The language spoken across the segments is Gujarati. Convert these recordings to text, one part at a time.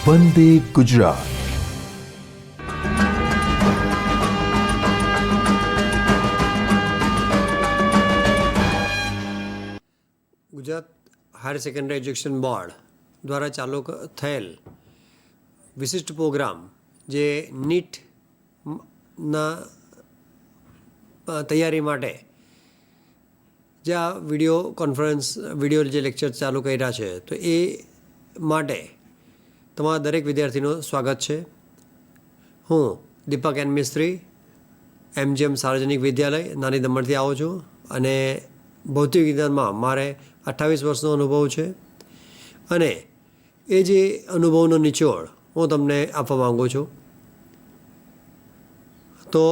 વંદે Gujarat. Gujarat higher secondary education board દ્વારા ચાલુ થયેલ વિશિષ્ટ પ્રોગ્રામ જે નીટના તૈયારી માટે જે આ વિડીયો જે લેક્ચર ચાલુ કર્યા છે, તો એ માટે તમારા દરેક વિદ્યાર્થીનું સ્વાગત છે. હું દીપક એન મિસ્ત્રી, MGM સાર્વજનિક વિદ્યાલય નાની દમણથી આવું છું અને ભૌતિક વિજ્ઞાનમાં મારે 28 વર્ષનો અનુભવ છે અને એ જે અનુભવનો નિચોડ હું તમને આપવા માગું છું. તો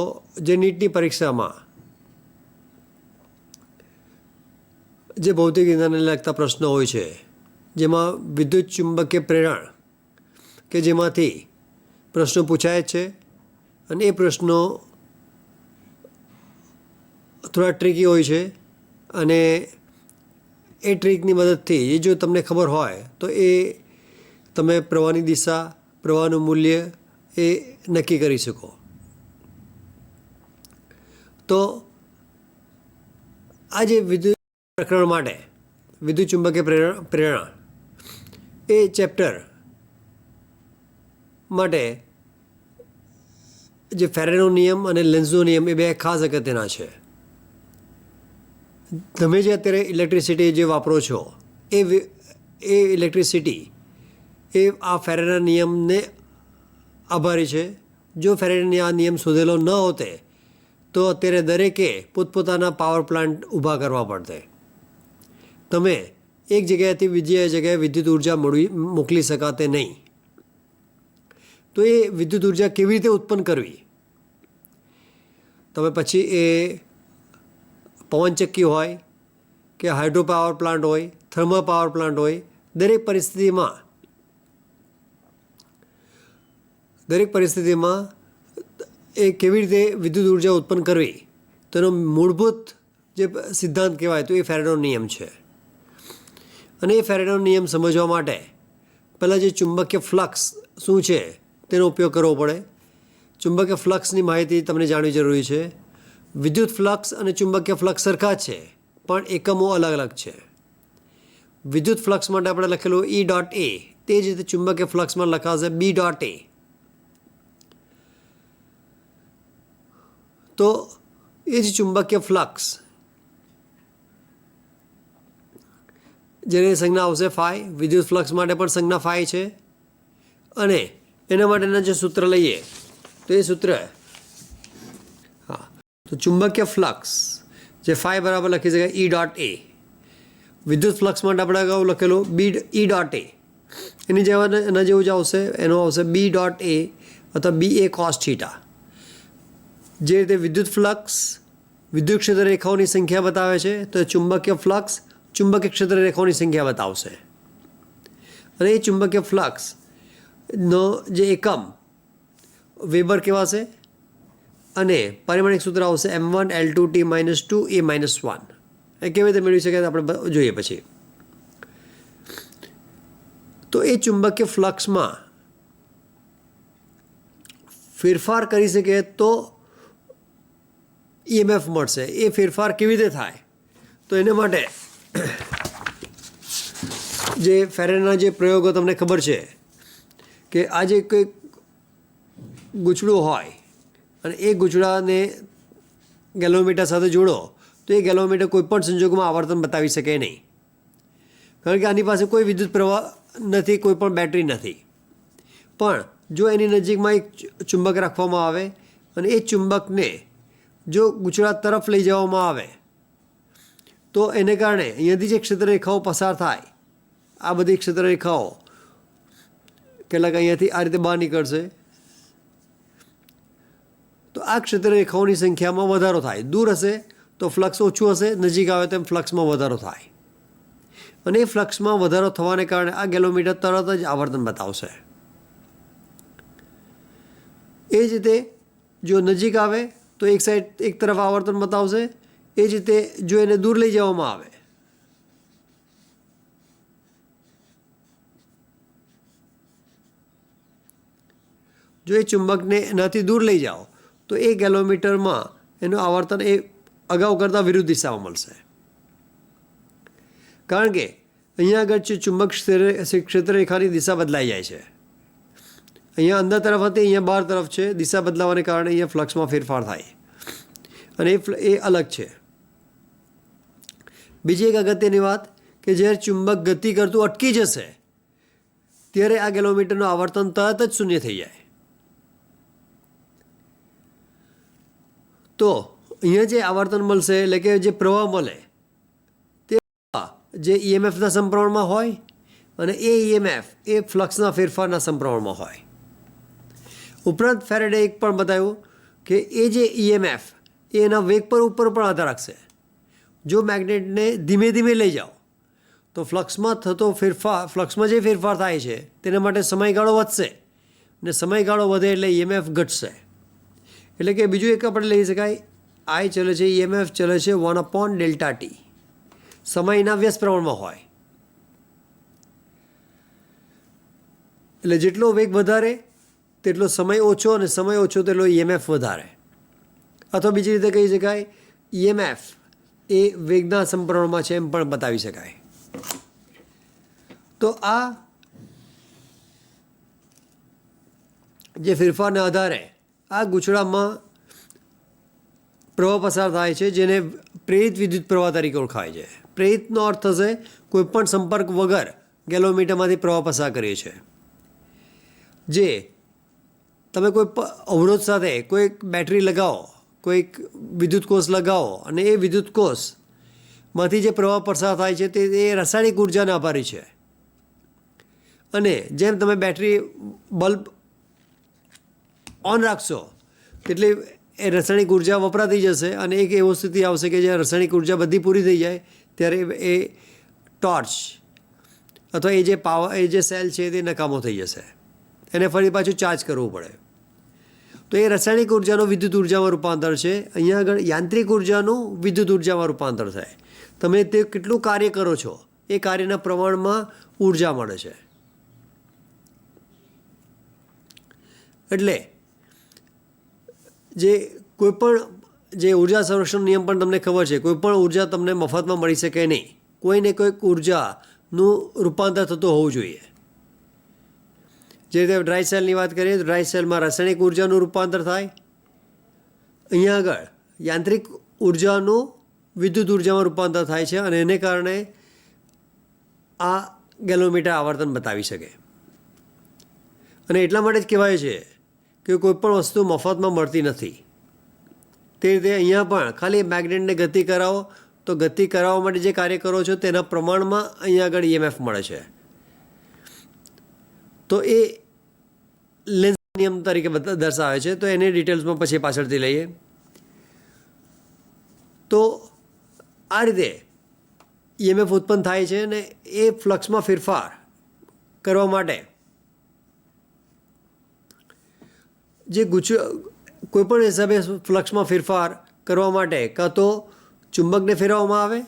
જે નીટની પરીક્ષામાં જે ભૌતિક વિજ્ઞાનને લગતા પ્રશ્નો હોય છે, જેમાં વિદ્યુત ચુંબકીય પ્રેરણ કે જેમાંથી પ્રશ્નો પૂછાય છે અને એ પ્રશ્નો થોડા ટ્રિકી હોય છે અને એ ટ્રીકની મદદથી એ જો તમને ખબર હોય તો એ તમે પ્રવાહની દિશા, પ્રવાહનું મૂલ્ય એ નક્કી કરી શકો. તો આ જે વિદ્યુત પ્રકરણ માટે વિદ્યુત ચુંબકીય પ્રેરણા એ ચેપ્ટર માટે જે ફેરેનો નિયમ અને લેન્ઝનો નિયમ એ બે ખાસ અગત્યના છે. તમે જે અત્યારે ઇલેક્ટ્રિસિટી જે વાપરો છો એ ઇલેક્ટ્રિસિટી એ આ ફેરેના નિયમને આભારી છે. જો ફેરેના આ નિયમ શોધેલો ન હોતે તો અત્યારે દરેકે પોતપોતાના પાવર પ્લાન્ટ ઊભા કરવા પડતે. તમે એક જગ્યાએથી બીજી જગ્યાએ વિદ્યુત ઉર્જા મોકલી શકાતે નહીં. તો એ વિદ્યુત ઉર્જા કેવી રીતે ઉત્પન્ન કરવી? તમે પછી એ પવનચક્કી હોય કે હાઇડ્રો પાવર પ્લાન્ટ હોય, થર્મલ પાવર પ્લાન્ટ હોય, દરેક પરિસ્થિતિમાં એ કેવી રીતે વિદ્યુત ઉર્જા ઉત્પન્ન કરવી તેનો મૂળભૂત જે સિદ્ધાંત કહેવાય તો એ ફેરેડેનો નિયમ છે. અને એ ફેરેડેનો નિયમ સમજવા માટે પહેલાં જે ચુંબકીય ફ્લક્સ શું છે તેનો ઉપયોગ કરવો પડે. ચુંબકીય ફ્લક્સની માહિતી તમને જાણવી જરૂરી છે. વિદ્યુત ફ્લક્સ અને ચુંબકીય ફ્લક્સ સરખા છે પણ એકમો અલગ અલગ છે. વિદ્યુત ફ્લક્સ માટે આપણે લખેલું E.A, તે જ રીતે ચુંબકીય ફ્લક્સમાં લખાશે B.A. તો એ જ ચુંબકીય ફ્લક્સ જેની સંજ્ઞા આવશે ફાઈ, વિદ્યુત ફ્લક્સ માટે પણ સંજ્ઞા ફાઈ છે. અને એના માટેના જે સૂત્ર લઈએ તો એ સૂત્ર તો ચુંબકીય ફ્લક્સ જે ફાઈ બરાબર લખી શકાય E.A. વિદ્યુત ફ્લક્સ માટે આપણે અગાઉ લખેલું E.A. એની એના જેવું જ આવશે, એનો આવશે B.A અથવા BA cos થીટા. જે રીતે વિદ્યુત ફ્લક્સ વિદ્યુત ક્ષેત્ર રેખાઓની સંખ્યા બતાવે છે તો ચુંબકીય ફ્લક્સ ચુંબકીય ક્ષેત્ર રેખાઓની સંખ્યા બતાવશે. અને એ ચુંબકીય ફ્લક્સનો જે એકમ વેબર કહેવાશે અને પરિમાણિક સૂત્ર આવશે M1L2T - 2A - 1. એ કેવી રીતે મેળવી શકાય આપણે જોઈએ પછી. તો એ ચુંબકીય ફ્લક્સમાં ફેરફાર કરી શકે તો EMF મળશે. એ ફેરફાર કેવી રીતે થાય તો એના માટે જે ફેરેડેના જે પ્રયોગો તમને ખબર છે કે આ જે કોઈ ગૂંચળું હોય અને એ ગૂંચળાને ગેલોમીટર સાથે જોડો તો એ ગેલોમીટર કોઈ પણ સંજોગોમાં આવર્તન બતાવી શકે નહીં, કારણ કે આની પાસે કોઈ વિદ્યુત પ્રવાહ નથી, કોઈ પણ બેટરી નથી. પણ જો એની નજીકમાં એક ચુંબક રાખવામાં આવે અને એ ચુંબકને જો ગૂંચળા તરફ લઈ જવામાં આવે તો એને કારણે અહીંયાથી જે ક્ષેત્ર રેખાઓ પસાર થાય, આ બધી ક્ષેત્ર રેખાઓ કેટલાક અહીંયાથી આ રીતે બહાર નીકળશે. તો આ ક્ષેત્ર રેખાઓની સંખ્યામાં વધારો થાય. દૂર હશે તો ફ્લક્સ ઓછું હશે, નજીક આવે તેમ ફ્લક્સમાં વધારો થાય. અને એ ફ્લક્સમાં વધારો થવાને કારણે આ ગેલોમીટર તરત જ આવર્તન બતાવશે. એ જ રીતે જો નજીક આવે તો એક તરફ આવર્તન બતાવશે. એ જ રીતે જો એને દૂર લઈ જવામાં આવે જો એ ચુંબકને એનાથી દૂર લઈ જાઓ તો એ ગેલોમીટરમાં એનું આवर्तन એ અગાઉ કરતાં વિરુદ્ધ દિશામાં મળશે. કારણ કે અહીંયા આગળ ચુંબક ક્ષેત્રરેખાની દિશા બદલાઈ જાય છે. અહીંયા અંદર તરફ હતી, અહીંયા બહાર તરફ છે. દિશા બદલાવાને કારણે અહીંયા ફ્લક્સમાં ફેરફાર થાય અને એ અલગ છે. બીજી એક અગત્યની વાત કે જ્યારે ચુંબક ગતિ કરતું અટકી જશે ત્યારે આ ગેલોમીટરનું આવર્તન તરત જ શૂન્ય થઈ જાય. તો અહીંયા જે આવર્તન મળશે એટલે કે જે પ્રવાહ મળે તે જે ઈએમએફના સમપ્રમાણમાં હોય અને એ ઈએમએફ એ ફ્લક્સના ફેરફારના સમપ્રમાણમાં હોય. ઉપરાંત ફેરેડે એક પણ બતાવ્યું કે એ જે ઈએમએફ એ એના વેગ પર ઉપર પણ આધાર રાખશે. જો મેગ્નેટને ધીમે ધીમે લઈ જાઓ તો ફ્લક્સમાં થતો ફ્લક્સમાં જે ફેરફાર થાય છે તેના માટે સમયગાળો વધશે અને સમયગાળો વધે એટલે ઈએમએફ ઘટશે. એટલે કે બીજું એક આપણે લઈ શકાય, આઈ ચલે છે, ઈએમએફ ચલે છે 1/Δt, સમયના વ્યસ્ત પ્રમાણમાં હોય. એટલે જેટલો વેગ વધારે તેટલો સમય ઓછો અને સમય ઓછો તેટલો ઈએમએફ વધારે. અથવા બીજી રીતે કહી શકાય ઈએમએફ એ વેગના સમપ્રમાણમાં છે એમ પણ બતાવી શકાય. તો આ જે ફેરફારના આધારે આ ગૂંચળામાં પ્રવાહ પસાર થાય છે જેને પ્રેરિત વિદ્યુત પ્રવાહ તરીકે ઓળખાય છે. પ્રેરિતનો અર્થ થશે કોઈપણ સંપર્ક વગર ગેલોમીટરમાંથી પ્રવાહ પસાર કરીએ છીએ. જે તમે કોઈ અવરોધ સાથે કોઈક બેટરી લગાવો, કોઈક વિદ્યુત કોષ લગાવો અને એ વિદ્યુત કોષમાંથી જે પ્રવાહ પસાર થાય છે તે રાસાયણિક ઉર્જાને આભારી છે. અને જેમ તમે બેટરી બલ્બ ઓન રાખશો તેટલી એ રાસાયણિક ઉર્જા વપરાતી જશે અને એક એવો સ્થિતિ આવશે કે જ્યારે રાસાયણિક ઉર્જા બધી પૂરી થઈ જાય ત્યારે એ ટોર્ચ અથવા એ જે પાવર એ જે સેલ છે તે નકામો થઈ જશે. એને ફરી પાછું ચાર્જ કરવું પડે. તો એ રાસાયણિક ઉર્જાનું વિદ્યુત ઉર્જામાં રૂપાંતર છે. અહીંયા આગળ યાંત્રિક ઉર્જાનું વિદ્યુત ઉર્જામાં રૂપાંતર થાય. તમે તે કેટલું કાર્ય કરો છો એ કાર્યના પ્રમાણમાં ઉર્જા મળે છે. એટલે જે કોઈપણ જે ઉર્જા સંરક્ષણ નિયમ પણ તમને ખબર છે, કોઈપણ ઉર્જા તમને મફતમાં મળી શકે નહીં. કોઈને કોઈક ઉર્જાનું રૂપાંતર થતું હોવું જોઈએ. જે રીતે ડ્રાય સેલની વાત કરીએ તો ડ્રાય સેલમાં રાસાયણિક ઉર્જાનું રૂપાંતર થાય. અહીંયા આગળ યાંત્રિક ઉર્જાનું વિદ્યુત ઉર્જામાં રૂપાંતર થાય છે અને એને કારણે આ ગેલોમીટર આવર્તન બતાવી શકે. અને એટલા માટે જ કહેવાય છે કે કોઈપણ વસ્તુ મફતમાં મળતી નથી. તે રીતે અહીંયા પણ ખાલી મેગ્નેટને ગતિ કરાવો તો ગતિ કરાવવા માટે જે કાર્ય કરો છો તેના પ્રમાણમાં અહીંયા આગળ ઈએમએફ મળે છે. તો એ લેન્સ નિયમ તરીકે દર્શાવે છે. તો એની ડિટેલ્સમાં પછી પાછળથી લઈએ. તો આ રીતે ઈએમએફ ઉત્પન્ન થાય છે અને એ ફ્લક્સમાં ફેરફાર કરવા માટે જે કોઈપણ હિસાબે ફ્લક્સમાં ફેરફાર કરવા માટે કાં તો ચુંબકને ફેરવવામાં આવે,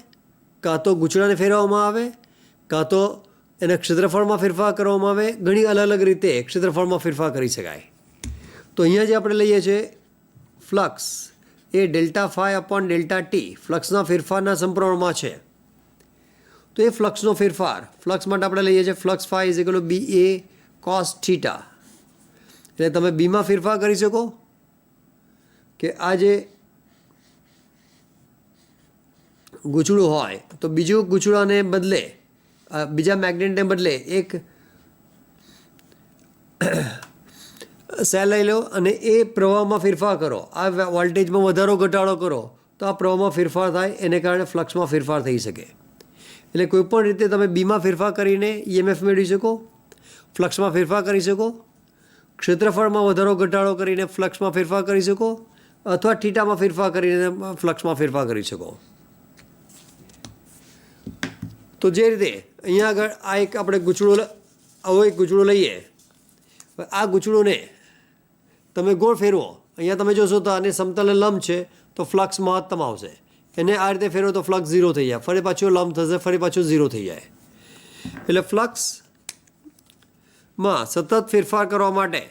કાં તો ગૂંચળાને ફેરવવામાં આવે, કાં તો એના ક્ષેત્રફળમાં ફેરફાર કરવામાં આવે. ઘણી અલગ અલગ રીતે ક્ષેત્રફળમાં ફેરફાર કરી શકાય. તો અહીંયા જે આપણે લઈએ છીએ ફ્લક્સ એ Δ∅/Δt ફ્લક્સના ફેરફારના સમપ્રમાણમાં છે. તો એ ફ્લક્સનો ફેરફાર ફ્લક્સ માટે આપણે લઈએ છીએ ફ્લક્સ φ = BA cos θ. એટલે તમે બીમાં ફેરફાર કરી શકો કે આ જે ગૂંચળું હોય તો બીજું ગૂંચળાને બદલે બીજા મેગ્નેટને બદલે એક સેલ લઈ લો અને એ પ્રવાહમાં ફેરફાર કરો. આ વોલ્ટેજમાં વધારો ઘટાડો કરો તો આ પ્રવાહમાં ફેરફાર થાય, એને કારણે ફ્લક્સમાં ફેરફાર થઈ શકે. એટલે કોઈપણ રીતે તમે બીમાં ફેરફાર કરીને ઈએમએફ મેળવી શકો, ફ્લક્સમાં ફેરફાર કરી શકો, ક્ષેત્રફળમાં વધારો ઘટાડો કરીને ફ્લક્સમાં ફેરફાર કરી શકો અથવા થીટામાં ફેરફાર કરીને ફ્લક્સમાં ફેરફાર કરી શકો. તો જે રીતે અહીંયા આગળ આ એક આપણે ગૂંચળું આવો એક ગૂંચળું લઈએ. આ ગૂંચળુંને તમે ગોળ ફેરવો, અહીંયા તમે જોશો તો આને સમતલ લંબ છે તો ફ્લક્સ મહત્તમ આવશે. એને આ રીતે ફેરવો તો ફ્લક્સ 0 થઈ જાય, ફરી પાછું લંબ થશે, ફરી પાછું 0 થઈ જાય. એટલે ફ્લક્સમાં સતત ફેરફાર કરવા માટે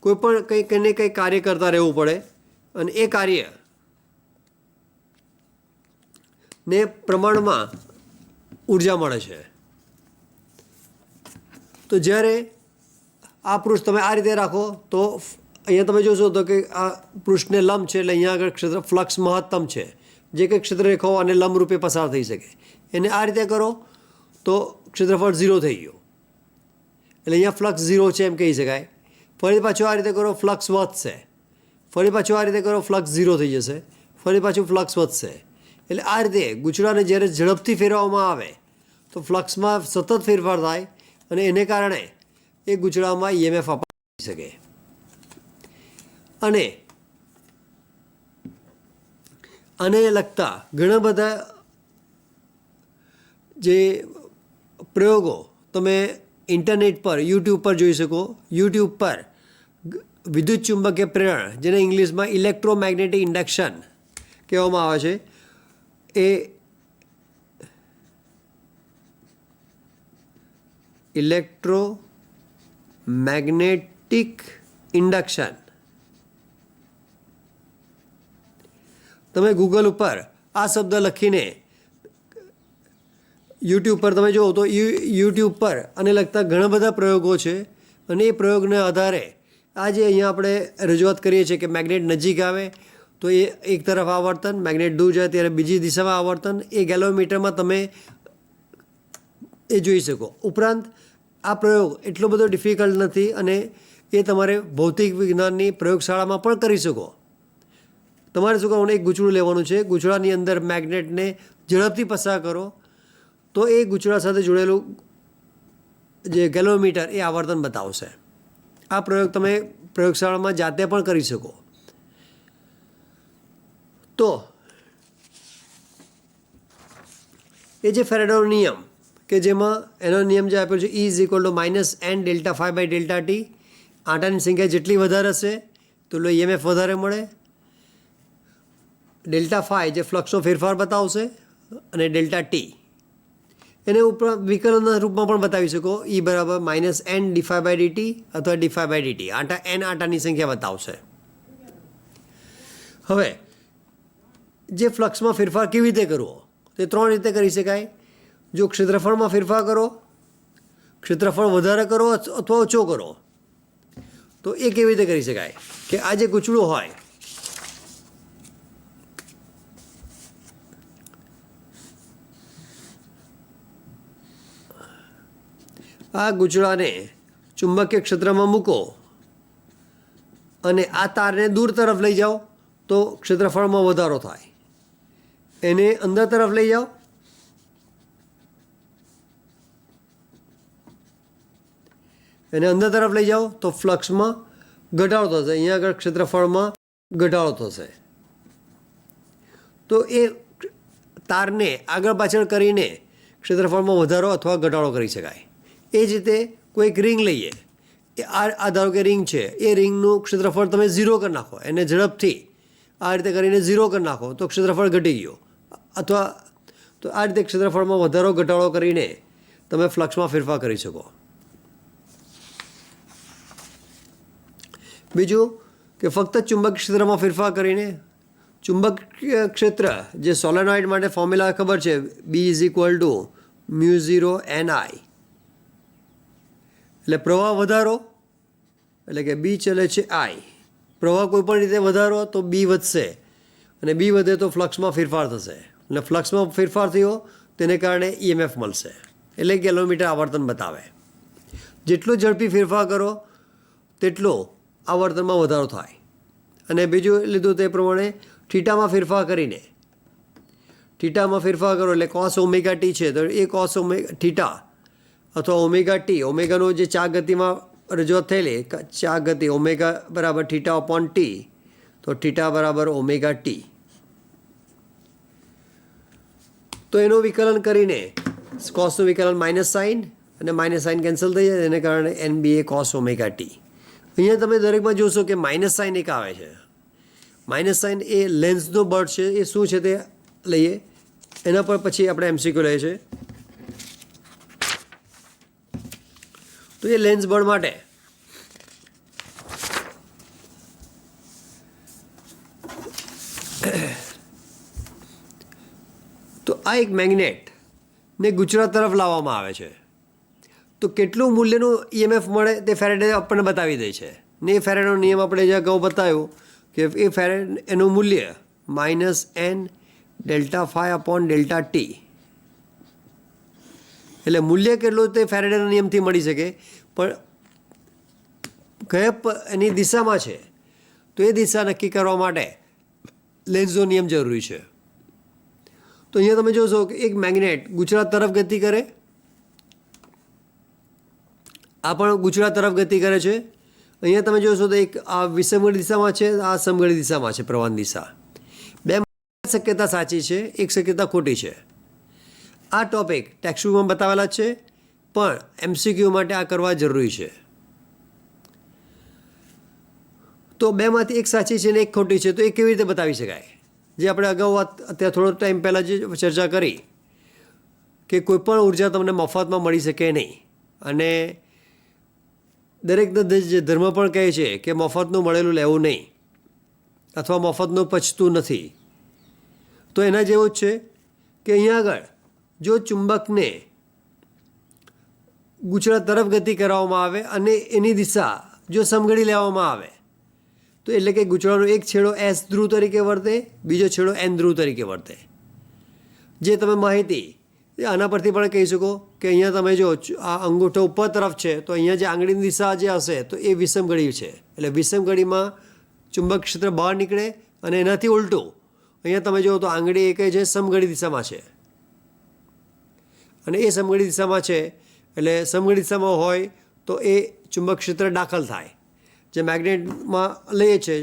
કોઈ પણ કંઈક ને કંઈક કાર્ય કરતા રહેવું પડે અને એ કાર્ય ને પ્રમાણમાં ઉર્જા મળે છે. તો જ્યારે આ પૃષ્ઠ તમે આ રીતે રાખો તો અહીંયા તમે જોશો તો કે આ પૃષ્ઠને લંબ છે એટલે અહીંયા આગળ ક્ષેત્ર ફ્લક્સ મહત્તમ છે. જે કંઈ ક્ષેત્રરેખાઓ આને લંબ રૂપે પસાર થઈ શકે એને આ રીતે કરો તો ક્ષેત્રફળ 0 થઈ ગયું એટલે અહીંયા ફ્લક્સ 0 છે એમ કહી શકાય. ફરી પાછું આ રીતે કરો ફ્લક્સ વધશે, ફરી પાછું આ રીતે કરો ફ્લક્સ 0 થઈ જશે, ફરી પાછું ફ્લક્સ વધશે. એટલે આ રીતે ગૂંચળાને જ્યારે ઝડપથી ફેરવવામાં આવે તો ફ્લક્સમાં સતત ફેરફાર થાય અને એને કારણે એ ગૂંચળામાં EMF અપાઈ શકે. અને આને લગતા ઘણા બધા જે પ્રયોગો તમે ઇન્ટરનેટ પર યુટ્યુબ પર જોઈ શકો. યુટ્યુબ પર વિદ્યુત ચુંબકીય પ્રેરણ, જેને ઇંગ્લિશમાં ઇલેક્ટ્રોમેગ્નેટિક ઇન્ડક્શન કહેવામાં આવે છે, એ ઇલેક્ટ્રોમેગ્નેટિક ઇન્ડક્શન તમે ગૂગલ ઉપર આ શબ્દ લખીને યુટ્યુબ પર તમે જુઓ તો યુટ્યુબ પર આને લગતા ઘણા બધા પ્રયોગો છે. અને એ પ્રયોગના આધારે આજે અહીંયા આપણે રજૂઆત કરીએ છીએ કે મેગ્નેટ નજીક આવે તો એ એક તરફ આવર્તન, મેગ્નેટ દૂર જાય ત્યારે બીજી દિશામાં આવર્તન, એ ગેલોમીટરમાં તમે એ જોઈ શકો. ઉપરાંત આ પ્રયોગ એટલો બધો ડિફિકલ્ટ નથી અને એ તમારે ભૌતિક વિજ્ઞાનની પ્રયોગશાળામાં પણ કરી શકો. તમારે શું કરવાનું, એક ગૂંચળું લેવાનું છે, ગૂંચળાની અંદર મેગ્નેટને ઝડપથી પસાર કરો તો એ ગૂંચળા સાથે જોડેલું જે ગેલોમીટર એ આવર્તન બતાવશે. આ પ્રયોગ તમે પ્રયોગશાળામાં જાતે પણ કરી શકો. તો એ જે ફેરાડેનો નિયમ કે જેમાં એનો નિયમ જે આપ્યો છે E = -n ΔΦ/ΔT, આંટાની સંખ્યા જેટલી વધારે હશે તો EMF વધારે મળે. ΔΦ જે ફ્લક્સનો ફેરફાર બતાવશે અને ΔT એને ઉપરાંત વિકલનના રૂપમાં પણ બતાવી શકો. E = -n dφ/dt અથવા dφ/dt, આંટાની સંખ્યા બતાવશે. હવે જે ફ્લક્સમાં ફેરફાર કેવી રીતે કરવો તે 3 રીતે કરી શકાય. જો ક્ષેત્રફળમાં ફેરફાર કરો, ક્ષેત્રફળ વધારે કરો અથવા ઓછો કરો તો એ કેવી રીતે કરી શકાય કે આ જે ગૂંચળું હોય આ ગૂંચળાને ચુંબકીય ક્ષેત્રમાં મૂકો અને આ તારને દૂર તરફ લઈ જાઓ તો ક્ષેત્રફળમાં વધારો થાય. એને અંદર તરફ લઈ જાઓ એને અંદર તરફ લઈ જાઓ તો ફ્લક્સમાં ઘટાડો થશે. અહીંયા આગળ ક્ષેત્રફળમાં ઘટાડો થશે. તો એ તારને આગળ પાછળ કરીને ક્ષેત્રફળમાં વધારો અથવા ઘટાડો કરી શકાય. એ જ રીતે કોઈક રિંગ લઈએ, એ આ ધારો કે રિંગ છે, એ રિંગનું ક્ષેત્રફળ તમે 0 કરી નાખો, એને ઝડપથી આ રીતે કરીને 0 કરી નાખો તો ક્ષેત્રફળ ઘટી ગયું. અથવા તો આ રીતે ક્ષેત્રફળમાં વધારો ઘટાડો કરીને તમે ફ્લક્સમાં ફેરફાર કરી શકો. બીજું કે ફક્ત ચુંબકીય ક્ષેત્રમાં ફેરફાર કરીને ચુંબકીય ક્ષેત્ર જે સોલેનોઇડ માટે ફોર્મ્યુલા ખબર છે, B = μ0 ni, એટલે પ્રવાહ વધારો એટલે કે B ચલે છે I, પ્રવાહ કોઈ પણ રીતે વધારો તો B વધશે અને B વધે તો ફ્લક્સમાં ફેરફાર થશે. એટલે ફ્લક્સમાં ફેરફાર થયો તેને કારણે EMF મળશે એટલે ગેલોમીટર આવર્તન બતાવે. જેટલો ઝડપી ફેરફાર કરો તેટલો આવર્તનમાં વધારો થાય. અને બીજું લીધું તે પ્રમાણે થીટામાં ફેરફાર કરીને, થીટામાં ફેરફાર કરો એટલે cos ωt છે તો એ cos થીટા અથવા ωt, ઓમેગાનો જે ચાર ગતિમાં રજૂઆત થયેલી ચાર ગતિ ω = θ/t, તો θ = ωt. તો એનું વિકલન કરીને કોસનું વિકલન -સાઇન અને -સાઇન કેન્સલ થઈ જાય એને કારણે NBA cos ωt. અહીંયા તમે દરેકમાં જોશો કે -સાઇન એક આવે છે. -સાઇન એ લેન્સનો બળ છે. એ શું છે તે લઈએ, એના પર પછી આપણે MCQ લઈએ છીએ. તો એ લેન્સ બળ માટે આ એક મેગ્નેટને ગુજરાત તરફ લાવવામાં આવે છે તો કેટલું મૂલ્યનું ઈએમએફ મળે તે ફેરેડે આપણને બતાવી દે છે ને એ ફેરેડનો નિયમ આપણે જે અગાઉ બતાવ્યો કે એ ફેરેડ એનું મૂલ્ય -n ΔΦ/ΔT, એટલે મૂલ્ય કેટલું તે ફેરેડેના નિયમથી મળી શકે, પણ કયા એની દિશામાં છે તો એ દિશા નક્કી કરવા માટે લેન્ઝનો નિયમ જરૂરી છે. તો અહીંયા તમે જોશો કે એક મેગ્નેટ ગુજરાત તરફ ગતિ કરે, આ પણ ગુજરાત તરફ ગતિ કરે છે. અહીંયા તમે જોશો તો એક આ વિષમઘડી દિશામાં છે, આ સમઘડી દિશામાં છે પ્રવાહની દિશા. બે શક્યતા સાચી છે, એક શક્યતા ખોટી છે. આ ટોપિક ટેક્સ્ટબુકમાં બતાવેલા છે, પણ એમસીક્યુ માટે આ કરવા જરૂરી છે. તો બેમાંથી એક સાચી છે ને એક ખોટી છે, તો એ કેવી રીતે બતાવી શકાય? જે આપણે અગાઉ અત્યારે થોડો ટાઈમ પહેલાં જે ચર્ચા કરી કે કોઈપણ ઉર્જા તમને મફતમાં મળી શકે નહીં, અને દરેક જે ધર્મ પણ કહે છે કે મફતનું મળેલું લેવું નહીં અથવા મફતનું પચતું નથી. તો એના જેવું જ છે કે અહીંયા આગળ જો ચુંબકને ગુજરાત તરફ ગતિ કરવામાં આવે અને એની દિશા જો સમઘડી લેવામાં આવે તો એટલે કે ગુજરાતનો એક છેડો S ધ્રુવ તરીકે વર્તે, બીજો છેડો N ધ્રુવ તરીકે વર્તે. જે તમે માહિતી આના પરથી પણ કહી શકો કે અહીંયા તમે જો આ અંગૂઠો ઉપર તરફ છે તો અહીંયા જે આંગળીની દિશા જે હશે તો એ વિષમઘડી છે, એટલે વિષમઘડીમાં ચુંબક ક્ષેત્ર બહાર નીકળે, અને એનાથી ઉલટું અહીંયા તમે જુઓ તો આંગળી એ કહે છે સમઘડી દિશામાં છે, અને એ સમઘડી દિશામાં છે એટલે સમઘડી દિશામાં હોય તો એ ચુંબક ક્ષેત્ર દાખલ થાય. જે મેગ્નેટમાં લઈએ છે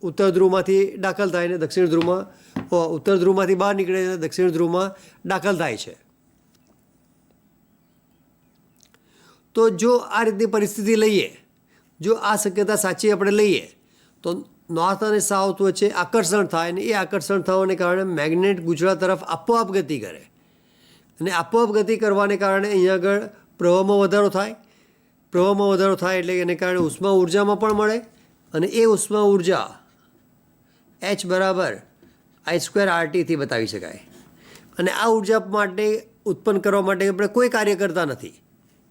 ઉત્તર ધ્રુવમાંથી દાખલ થાય ને દક્ષિણ ધ્રુવમાં, ઉત્તર ધ્રુવમાંથી બહાર નીકળે અને દક્ષિણ ધ્રુવમાં દાખલ થાય છે. તો જો આ રીતની પરિસ્થિતિ લઈએ, જો આ શક્યતા સાચી આપણે લઈએ તો નોર્થ અને સાઉથ વચ્ચે આકર્ષણ થાય, અને એ આકર્ષણ થવાને કારણે મેગ્નેટ ગુજરાત તરફ આપોઆપ ગતિ કરે, અને આપોઆપ ગતિ કરવાને કારણે અહીંયા આગળ પ્રવાહમાં વધારો થાય. પ્રવાહમાં વધારો થાય એટલે એને કારણે ઉષ્મા ઉર્જામાં પણ મળે, અને એ ઉષ્મા ઉર્જા H = I²RT થી બતાવી શકાય. અને આ ઉર્જા માટે ઉત્પન્ન કરવા માટે આપણે કોઈ કાર્ય કરતા નથી,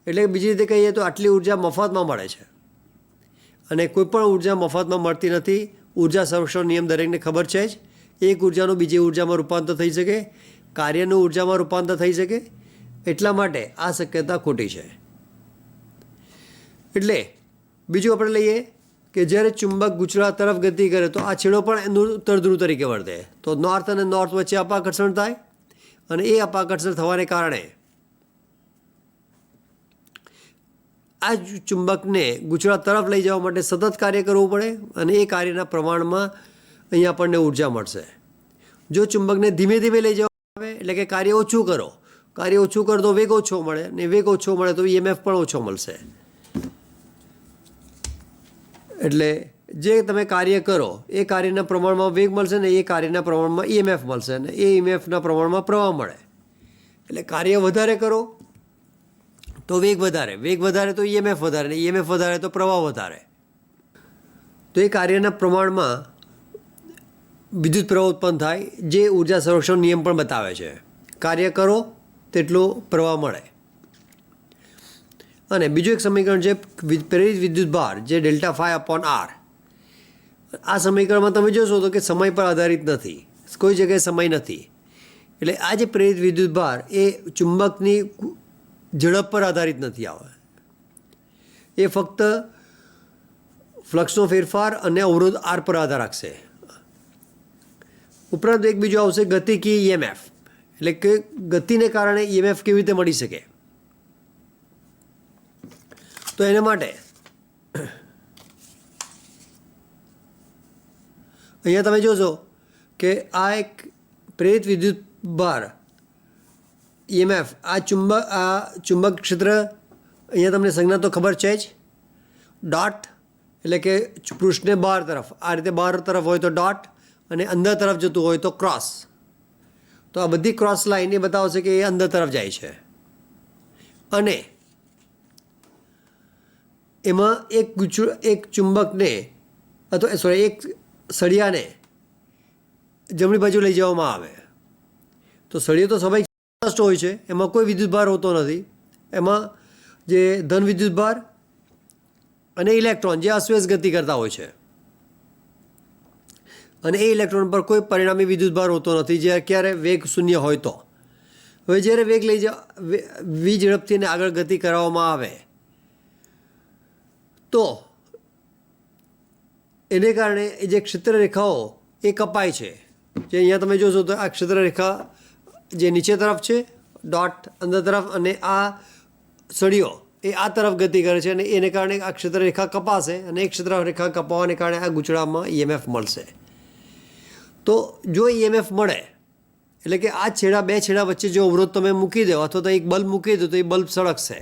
એટલે બીજી રીતે કહીએ તો આટલી ઉર્જા મફતમાં મળે છે, અને કોઈ પણ ઉર્જા મફતમાં મળતી નથી. ઉર્જા સંરક્ષણ નિયમ દરેકને ખબર છે જ. એક ઉર્જાનું બીજી ઉર્જામાં રૂપાંતર થઈ શકે, કાર્યનું ઉર્જામાં રૂપાંતર થઈ શકે, એટલા માટે આ શક્યતા ખોટી છે. એટલે બીજું આપણે લઈએ કે જ્યારે ચુંબક ગુજરાત તરફ ગતિ કરે તો આ છેડો પણ એનું ઉત્તર ધ્રુવ તરીકે વર્તે, તો નોર્થ અને નોર્થ વચ્ચે અપાકર્ષણ થાય, અને એ અપાકર્ષણ થવાને કારણે આ ચુંબકને ગુજરાત તરફ લઈ જવા માટે સતત કાર્ય કરવું પડે, અને એ કાર્યના પ્રમાણમાં અહીંયા આપણને ઉર્જા મળશે. જો ચુંબકને ધીમે ધીમે લઈ જવામાં આવે એટલે કે કાર્ય ઓછું કરો, કાર્ય ઓછું કરો તો વેગ ઓછો મળે, ને વેગ ઓછો મળે તો ઈએમએફ પણ ઓછો મળશે. એટલે જે તમે કાર્ય કરો એ કાર્યના પ્રમાણમાં વેગ મળશે, ને એ કાર્યના પ્રમાણમાં ઈએમએફ મળશે, ને એ ઈએમએફના પ્રમાણમાં પ્રવાહ મળે. એટલે કાર્ય વધારે કરો તો વેગ વધારે, વેગ વધારે તો ઈએમએફ વધારે, ને ઈએમએફ વધારે તો પ્રવાહ વધારે. તો એ કાર્યના પ્રમાણમાં વિદ્યુત પ્રવાહ ઉત્પન્ન થાય, જે ઉર્જા સંરક્ષણ નિયમ પણ બતાવે છે. કાર્ય કરો તેટલો પ્રવાહ મળે. અને બીજું એક સમીકરણ છે પ્રેરિત વિદ્યુત ભાર, જે ΔΦ/R. આ સમીકરણમાં તમે જોશો તો કે સમય પર આધારિત નથી, કોઈ જગ્યાએ સમય નથી. એટલે આ જે પ્રેરિત વિદ્યુત ભાર એ ચુંબકની ઝડપ પર આધારિત નથી આવે, એ ફક્ત ફ્લક્સનો ફેરફાર અને અવરોધ R પર આધાર રાખશે. ઉપરાંત એક બીજું આવશે ગતિકી ઈએમએફ, એટલે કે ગતિને કારણે ઈએમએફ કેવી રીતે મળી શકે. તો એના માટે અહીંયા તમે જોશો કે આ એક પ્રેરિત વિદ્યુત ભાર ઈએમએફ, આ ચુંબક ક્ષેત્ર અહીંયા તમને સંજ્ઞા તો ખબર છે જ. ડોટ એટલે કે પૃષ્ઠને બહાર તરફ, આ રીતે બહાર તરફ હોય તો ડોટ, અને અંદર તરફ જતું હોય તો ક્રોસ. તો આ બધી ક્રોસ લાઈન એ બતાવશે કે એ અંદર તરફ જાય છે. અને એમાં એક ચુંબકને અથવા એક સળિયાને જમણી બાજુ લઈ જવામાં આવે તો સળિયો તો સ્વાભાવિક તટસ્થ હોય છે, એમાં કોઈ વિદ્યુતભાર હોતો નથી. એમાં જે ધન વિદ્યુતભાર અને ઇલેક્ટ્રોન જે અશ્વેત ગતિ કરતા હોય છે, અને એ ઇલેક્ટ્રોન પર કોઈ પરિણામી વિદ્યુતભાર હોતો નથી જ્યારે ક્યારે વેગ શૂન્ય હોય તો. હવે જ્યારે વેગ લઈ વી ઝડપથી એને આગળ ગતિ કરાવવામાં આવે તો એને કારણે એ જે ક્ષેત્રરેખાઓ એ કપાય છે. જે અહીંયા તમે જોશો તો આ ક્ષેત્રરેખા જે નીચે તરફ છે ડોટ અંદર તરફ, અને આ સળિયો એ આ તરફ ગતિ કરે છે, અને એને કારણે આ ક્ષેત્રરેખા કપાશે, અને એ ક્ષેત્રરેખા કપાવાને કારણે આ ગૂંચળામાં ઈએમએફ મળશે. તો જો ઈએમએફ મળે એટલે કે આ છેડા બે છેડા વચ્ચે જો અવરોધ તમે મૂકી દો અથવા તો એક બલ્બ મૂકી દો તો એ બલ્બ સળગશે.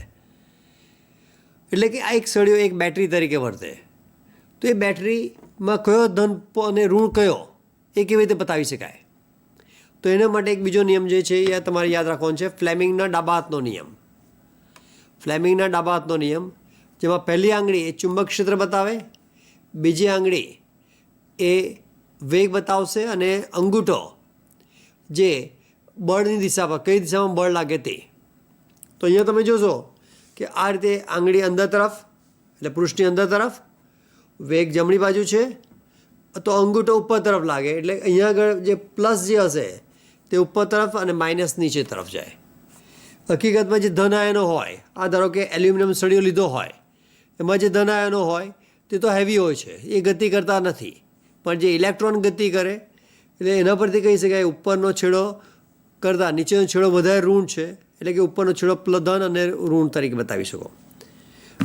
એટલે કે આ એક સળિયો એક બેટરી તરીકે વર્તે. તો એ બેટરીમાં કયો ધન અને ઋણ કયો એ કેવી રીતે બતાવી શકાય? તો એના માટે એક બીજો નિયમ જે છે એ તમારે યાદ રાખવાનો છે, ફ્લેમિંગના ડાબા હાથનો નિયમ. ફ્લેમિંગના ડાબા હાથનો નિયમ, જેમાં પહેલી આંગળી એ ચુંબક ક્ષેત્ર બતાવે, બીજી આંગળી એ વેગ બતાવશે, અને અંગૂઠો જે બળની દિશામાં કઈ દિશામાં બળ લાગે તે. તો અહીંયા તમે જોશો કે આ રીતે આંગળી અંદર તરફ એટલે પૃષ્ઠની અંદર તરફ, વેગ જમણી બાજુ છે, તો અંગૂઠો ઉપર તરફ લાગે એટલે અહીંયા આગળ જે પ્લસ જે હશે તે ઉપર તરફ અને માઇનસ નીચે તરફ જાય. હકીકતમાં જે ધન આયનો હોય, આ ધારો કે એલ્યુમિનિયમ સળિયો લીધો હોય, એમાં જે ધન આયનો હોય તે તો હેવી હોય છે, એ ગતિ કરતા નથી. પણ જે ઇલેક્ટ્રોન ગતિ કરે એટલે એના પરથી કહી શકાય ઉપરનો છેડો કરતાં નીચેનો છેડો વધારે ઋણ છે, એટલે કે ઉપરનો છેડો ધન અને ઋણ તરીકે બતાવી શકો.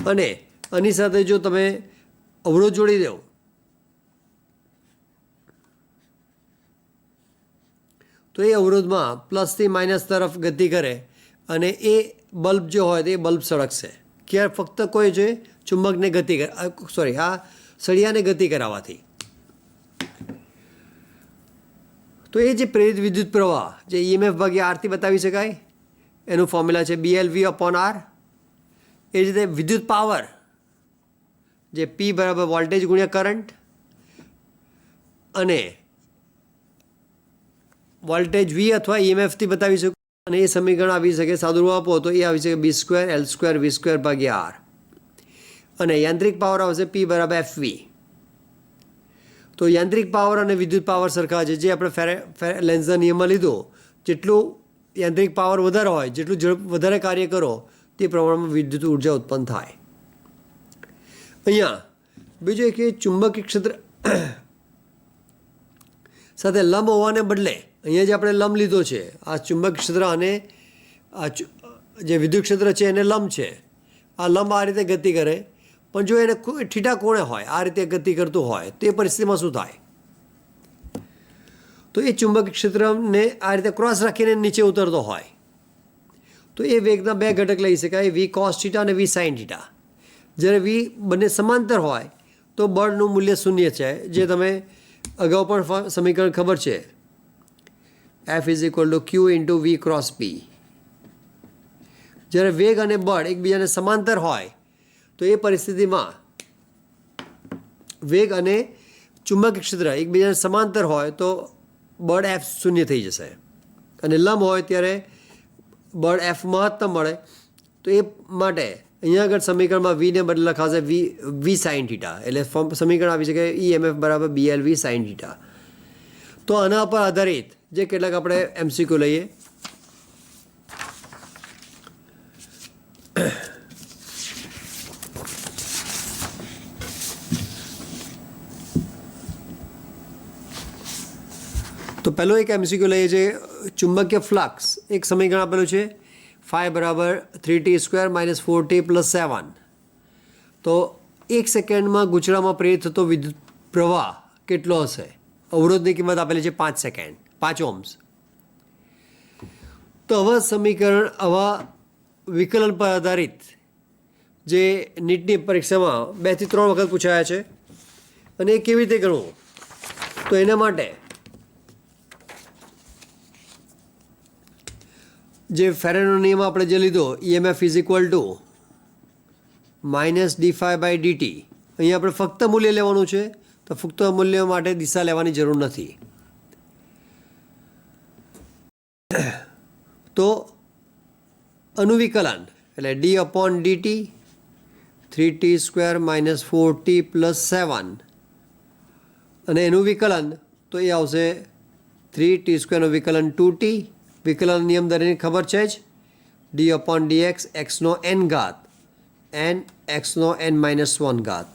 અને આની સાથે જો તમે અવરોધ જોડી દો તો એ અવરોધમાં પ્લસથી માઇનસ તરફ ગતિ કરે, અને એ બલ્બ જે હોય તે બલ્બ સળગશે. ક્યારે? ફક્ત કોઈ જે ચુંબકને ગતિ આ સળિયાને ગતિ કરાવવાથી. તો એ જે પ્રેરિત વિદ્યુત પ્રવાહ જે ઈએમએફ ભાગ્યા આરથી બતાવી શકાય, એનું ફોર્મ્યુલા છે BLV/R. એ જ રીતે વિદ્યુત પાવર જે P બરાબર વોલ્ટેજ ગુણ્યા કરંટ, અને વોલ્ટેજ V અથવા ઈએમએફથી બતાવી શકો. અને એ સમીકરણ આવી શકે, સાદું આપો તો એ આવી શકે B²L²V²/R. અને યાંત્રિક પાવર આવશે P બરાબર FV. તો યાંત્રિક પાવર અને વિદ્યુત પાવર સરખા છે, જે આપણે લેન્ઝના નિયમમાં લીધો. જેટલું યાંત્રિક પાવર વધારે હોય, જેટલું વધારે કાર્ય કરો તે પ્રમાણમાં વિદ્યુત ઉર્જા ઉત્પન્ન થાય. અહીંયા બીજું એક ચુંબકીય ક્ષેત્ર સાથે લંબ હોવાને બદલે અહીંયા જે આપણે લંબ લીધો છે, આ ચુંબક ક્ષેત્ર અને આ જે વિદ્યુત ક્ષેત્ર છે એને લંબ છે. આ લંબ આ રીતે ગતિ કરે, પણ જો એને ઠીટા કોણે હોય, આ રીતે ગતિ કરતું હોય, તે પરિસ્થિતિમાં શું થાય? તો એ ચુંબક ક્ષેત્રને આ રીતે ક્રોસ રાખીને નીચે ઉતરતો હોય તો એ વેગના બે ઘટક લઈ શકાય, V cos θ અને V sin θ. જ્યારે V બંને સમાંતર હોય તો બળનું મૂલ્ય શૂન્ય છે, જે તમે અગાઉ પણ સમીકરણ ખબર છે, F = Q × V × P. જ્યારે વેગ અને બળ એકબીજાને સમાંતર હોય તો એ પરિસ્થિતિમાં વેગ અને ચુંબકીય ક્ષેત્ર એકબીજાને સમાંતર હોય તો બળ F શૂન્ય થઈ જશે, અને લંબ હોય ત્યારે બળ F મહત્તમ મળે. તો એ માટે અહીંયા આગળ સમીકરણમાં Vને બદલે લખાશે V sin θ, એટલે સમીકરણ આવી શકે EMF બરાબર BLV sin θ. તો આના પર આધારિત જે કેટલાક આપણે MCQ લઈએ. તો પહેલો એક MCQ લઈએ છે, ચુંબકીય ફ્લક્સ. એક સમીકરણ આપેલું છે phi બરાબર 3t² - 4t + 7. તો એક સેકન્ડમાં ગૂંચળામાં પ્રેરિત થતો વિદ્યુત પ્રવાહ કેટલો હશે? અવરોધની કિંમત આપેલી છે 5 સેકન્ડ, 5 ohms. તો આવા સમીકરણ, આવા વિકલન પર આધારિત જે નીટની પરીક્ષામાં 2 થી 3 વખત પૂછાયા છે, અને એ કેવી રીતે ગણવું? તો એના માટે જે ફેરેડેનો નિયમ આપણે જે લીધો, EMF = -dϕ/dt. અહીંયા આપણે ફક્ત મૂલ્ય લેવાનું છે, તો ફક્ત મૂલ્ય માટે દિશા લેવાની જરૂર નથી. તો અનુવિકલન એટલે d/dt 3t² - 4t + 7 અને એનું વિકલન તો એ આવશે 3t² નું વિકલન 2t. વિકલન નિયમ દરેકને ખબર છે જ, d/dx xનો n ઘાત n xનો n-1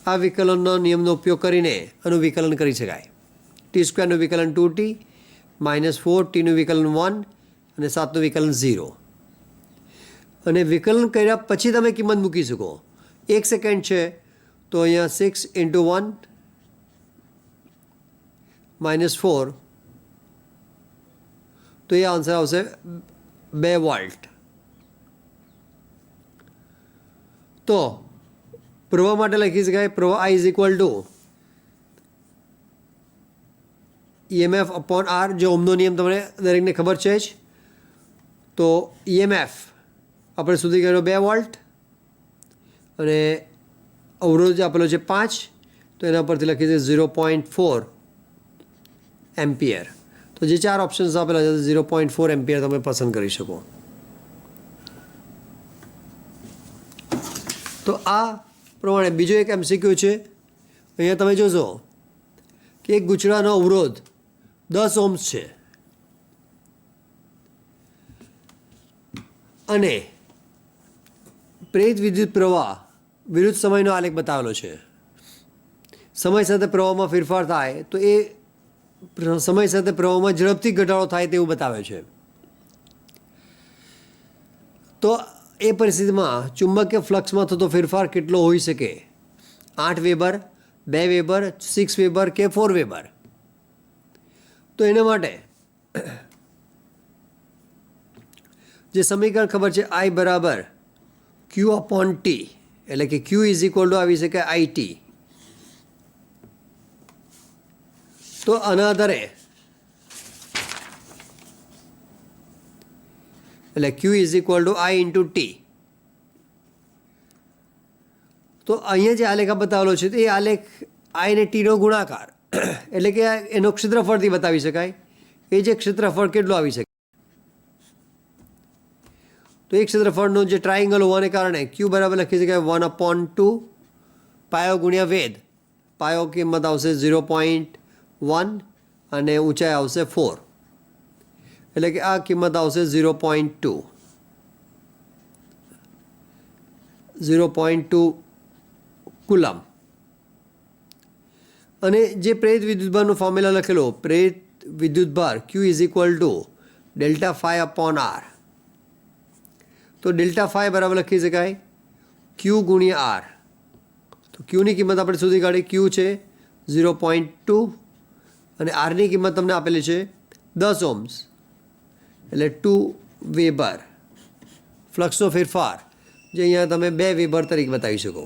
આ વિકલનનો નિયમનો ઉપયોગ કરીને અનુવિકલન કરી શકાય. t² નું વિકલન 2t, -4t નું વિકલન 1 અને 7નું વિકલન 0. અને વિકલન કર્યા પછી તમે કિંમત મૂકી શકો. 1 સેકન્ડ છે તો અહીંયા 6 × 1 - 4 તો એ આન્સર આવશે 2 વોલ્ટ. તો પ્રવાહ માટે લખી શકાય પ્રવાહ I = EMF/R. જો ઓહમનો નિયમ તમને દરેકને ખબર છે જ. તો EMF આપણે સુધી ગયેલો 2 વોલ્ટ અને અવરોધ આપેલો છે 5, તો એના પરથી લખી છે 0.4 એમ્પિયર. તો જે 4 ઓપ્શન્સ આપેલા છે 0.4 એમ્પિયર તમે પસંદ કરી શકો. તો આ પ્રમાણે બીજો એક MCQ છે. અહીંયા તમે જોશો કે એક ગૂંચળાનો અવરોધ 10 ઓહ્મ્સ છે અને પ્રેરિત વિદ્યુત પ્રવાહ વિરુદ્ધ સમયનો આલેખ બતાવેલો છે. સમય સાથે પ્રવાહમાં ફેરફાર થાય તો એ સમય સાથે પ્રવાહમાં ઝડપથી ઘટાડો થાય તેવું બતાવે છે. તો એ પરિસ્થિતિમાં ચુંબકીય ફ્લક્સમાં થતો ફેરફાર કેટલો હોઈ શકે? 8 વેબર, 2 વેબર, 6 વેબર કે 4 વેબર? તો એના માટે જે સમીકરણ ખબર છે I = Q/T, એટલે કે Q = આવી શકે IT. તો આના આધારે એટલે Q = I × T. તો અહીંયા જે આલેખ બતાવેલો છે એ આલેખ I અને Tનો ગુણાકાર એટલે કે એનો ક્ષેત્રફળથી બતાવી શકાય. એ જે ક્ષેત્રફળ કેટલું આવી શકે? તો એ ક્ષેત્રફળનો જે ટ્રાયેંગલ હોવાને કારણે Q બરાબર લખી શકાય 1/2 પાયો ગુણ્યા વેધ. પાયો કિંમત આવશે 0.1 અને ઊંચાઈ આવશે 4, એટલે કે આ કિંમત આવશે 0.2 કુલમ. અને જે પ્રેરિત વિદ્યુતભારનો ફોર્મ્યુલા લખેલો, પ્રેરિત વિદ્યુતભાર Q = ΔΦ/R. તો ΔΦ બરાબર લખી શકાય Q × R. તો Qની કિંમત આપણે શોધી કાઢી. Q છે 0.2 અને Rની કિંમત તમને આપેલી છે 10 ઓહ્મ્સ એટલે 2 વેબર. ફ્લક્સનો ફેરફાર જે અહીંયા તમે 2 વેબર તરીકે બતાવી શકો.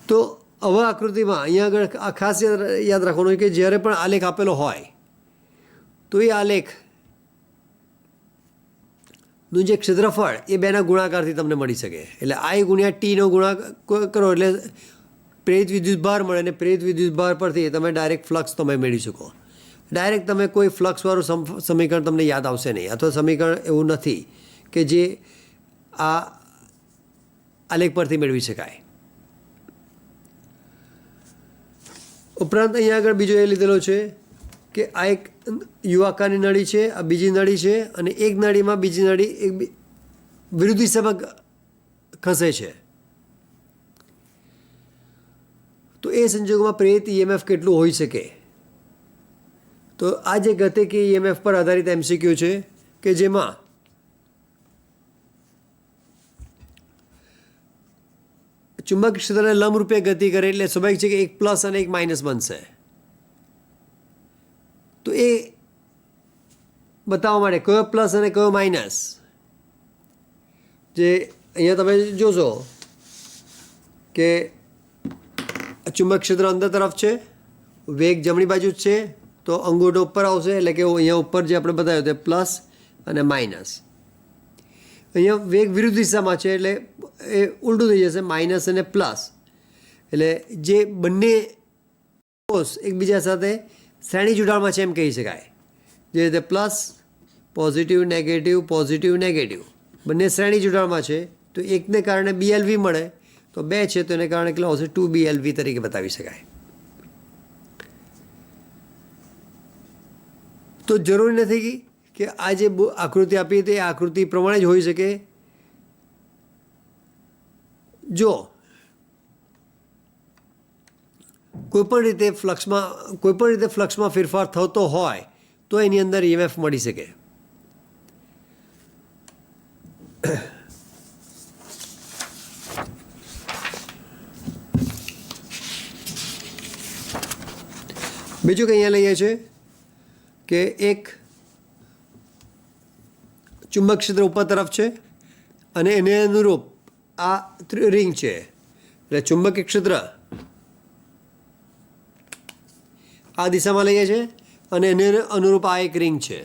તો હવે આકૃતિમાં અહીંયા આગળ આ ખાસ યાદ રાખવાનું કે જ્યારે પણ આલેખ આપેલો હોય તો એ આલેખનું જે ક્ષેત્રફળ એ બેના ગુણાકારથી તમને મળી શકે. એટલે I × Tનો ગુણાકાર કરો એટલે પ્રેરિત વિદ્યુતભાર મળે અને પ્રેરિત વિદ્યુતભાર પરથી તમે ડાયરેક્ટ ફ્લક્સ તમે મેળવી શકો. ડાયરેક્ટ તમે કોઈ ફ્લક્સવાળું સમીકરણ તમને યાદ આવશે નહીં, અથવા સમીકરણ એવું નથી કે જે આ આલેખ પરથી મેળવી શકાય. ઉપરાંત અહીંયા આગળ બીજો એ લીધેલો છે કે આ એક યુવાકારની નળી છે, આ બીજી નળી છે અને એક નળીમાં બીજી નળી એક વિરુદ્ધ દિશામાં ખસે છે. તો એ સંજોગોમાં પ્રેરિત EMF કેટલું હોઈ શકે? તો આ જે ગતિકી EMF પર આધારિત MCQ છે કે જેમાં ચુંબક ક્ષેત્રને લંબરૂપે ગતિ કરે એટલે સ્વાભાવિક છે કે એક પ્લસ અને એક માઇનસ બનશે. તો એ બતાવવા માટે કયો પ્લસ અને કયો માઇનસ, જે અહીંયા તમે જોશો કે ચુંબક ક્ષેત્ર અંદર તરફ છે, વેગ જમણી બાજુ જ છે, તો અંગૂઠો ઉપર આવશે એટલે કે અહીંયા ઉપર જે આપણે બતાવ્યું તે પ્લસ અને માઇનસ. અહીંયા વેગ વિરુદ્ધ દિશામાં છે એટલે એ ઉલટું થઈ જશે, માઇનસ અને પ્લસ. એટલે જે બંને ફોર્સ એકબીજા સાથે શ્રેણી જોડાણમાં છે એમ કહી શકાય. જે રીતે પ્લસ પોઝિટિવ નેગેટિવ બંને શ્રેણી જોડાણમાં છે તો એકને કારણે BLV મળે, તો 2 છે તો એને કારણે કેટલો આવશે 2BLV તરીકે બતાવી શકાય. તો જરૂરી નથી કે આ જે આકૃતિ આપી તે આકૃતિ પ્રમાણે જ હોઈ શકે. જો કોઈપણ રીતે ફ્લક્સમાં ફેરફાર થતો હોય તો એની અંદર EMF મળી શકે. બીજું કંઈ અહીંયા લઈએ છીએ કે એક ચુંબક ક્ષેત્ર ઉપર તરફ છે અને એને અનુરૂપ આ રિંગ છે. એટલે ચુંબકીય ક્ષેત્ર આ દિશામાં લઈએ છીએ અને એને અનુરૂપ આ એક રિંગ છે,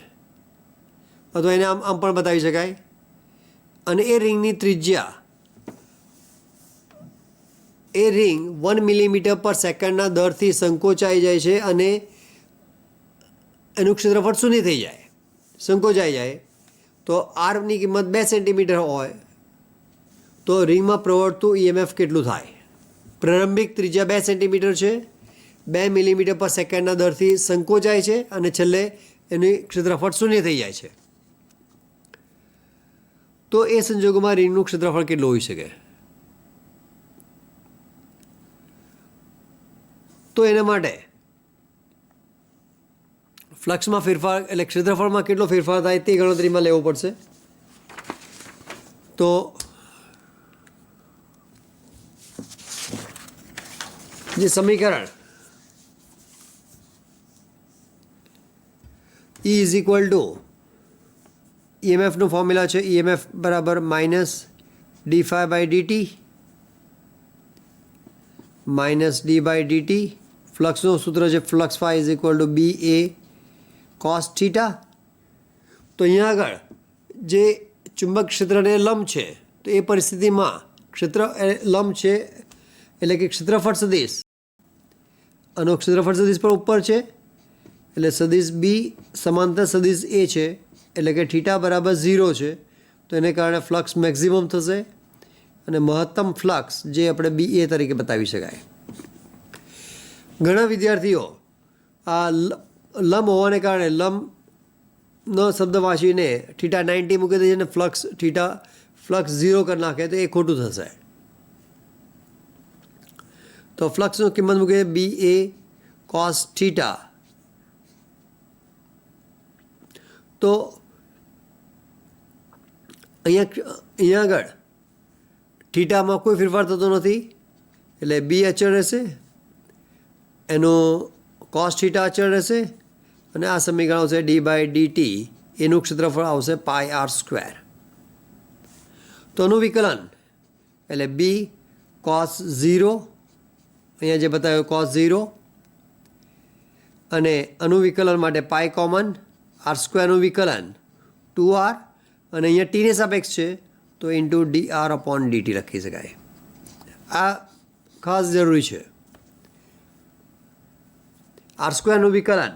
અથવા એને આમ પણ બતાવી શકાય. અને એ રિંગની ત્રિજ્યા, એ રિંગ 1 મિલીમીટર પર સેકન્ડના દરથી સંકોચાઈ જાય છે અને એનું ક્ષેત્રફળ શૂન્ય થઈ જાય, સંકોચાઈ જાય. તો આરની કિંમત 2 સેન્ટીમીટર હોય તો રિંગમાં પ્રવર્તતું EMF કેટલું થાય? પ્રારંભિક ત્રિજ્યા 2 સેન્ટીમીટર છે, 2 મિલીમીટર પર સેકન્ડના દરથી સંકોચાય છે અને છેલ્લે એની ક્ષેત્રફળ શૂન્ય થઈ જાય છે. તો એ સંજોગોમાં રિંગનું ક્ષેત્રફળ કેટલું હોઈ શકે? તો એના માટે ફ્લક્સમાં ફેરફાર એટલે ક્ષેત્રફળમાં કેટલો ફેરફાર થાય તે ગણતરીમાં લેવો પડશે. તો જે સમીકરણ E ઇઝ ઇક્વલ ટુ EMFનું ફોર્મ્યુલા છે EMF બરાબર -d∅dt -d/dt. ફ્લક્સનું સૂત્ર છે flux ϕ is equal to BA cos θ. તો અહીંયા આગળ જે ચુંબક ક્ષેત્રને લંબ છે તો એ પરિસ્થિતિમાં ક્ષેત્ર લંબ છે એટલે કે ક્ષેત્રફળ સદિશ, આનો ક્ષેત્રફળ સદિશ પણ ઉપર છે એટલે સદિશ B સમાંતર સદિશ A છે એટલે કે θ બરાબર 0 છે. તો એને કારણે ફ્લક્સ મેક્સિમમ થશે અને મહત્તમ ફ્લક્સ જે આપણે BA તરીકે બતાવી શકાય. ઘણા વિદ્યાર્થીઓ આ લંબ હોવાને કારણે લંબનો શબ્દ વાંચીને θ 90 મૂકી દે છે અને ફ્લક્સ 0 કરી નાખે તો એ ખોટું થશે. તો ફ્લક્સની કિંમત મૂકીએ BA cos θ. તો અહીંયા આગળ થીટામાં કોઈ ફેરફાર થતો નથી એટલે B અચળ રહેશે, એનો cos θ અચળ રહેશે અને આ સમીકરણ આવશે d/dt. એનું ક્ષેત્રફળ આવશે πr². તો આનું વિકલન એટલે B cos 0, અહીંયા જે બતાવ્યું cos 0, અને આનું વિકલન માટે પાઈ કોમન, r²નું વિકલન 2r અને અહીંયા ટીને સાપેક્ષ છે તો ઇન્ટુ dr/dt લખી શકાય. આ ખાસ જરૂરી છે. r²નું વિકલન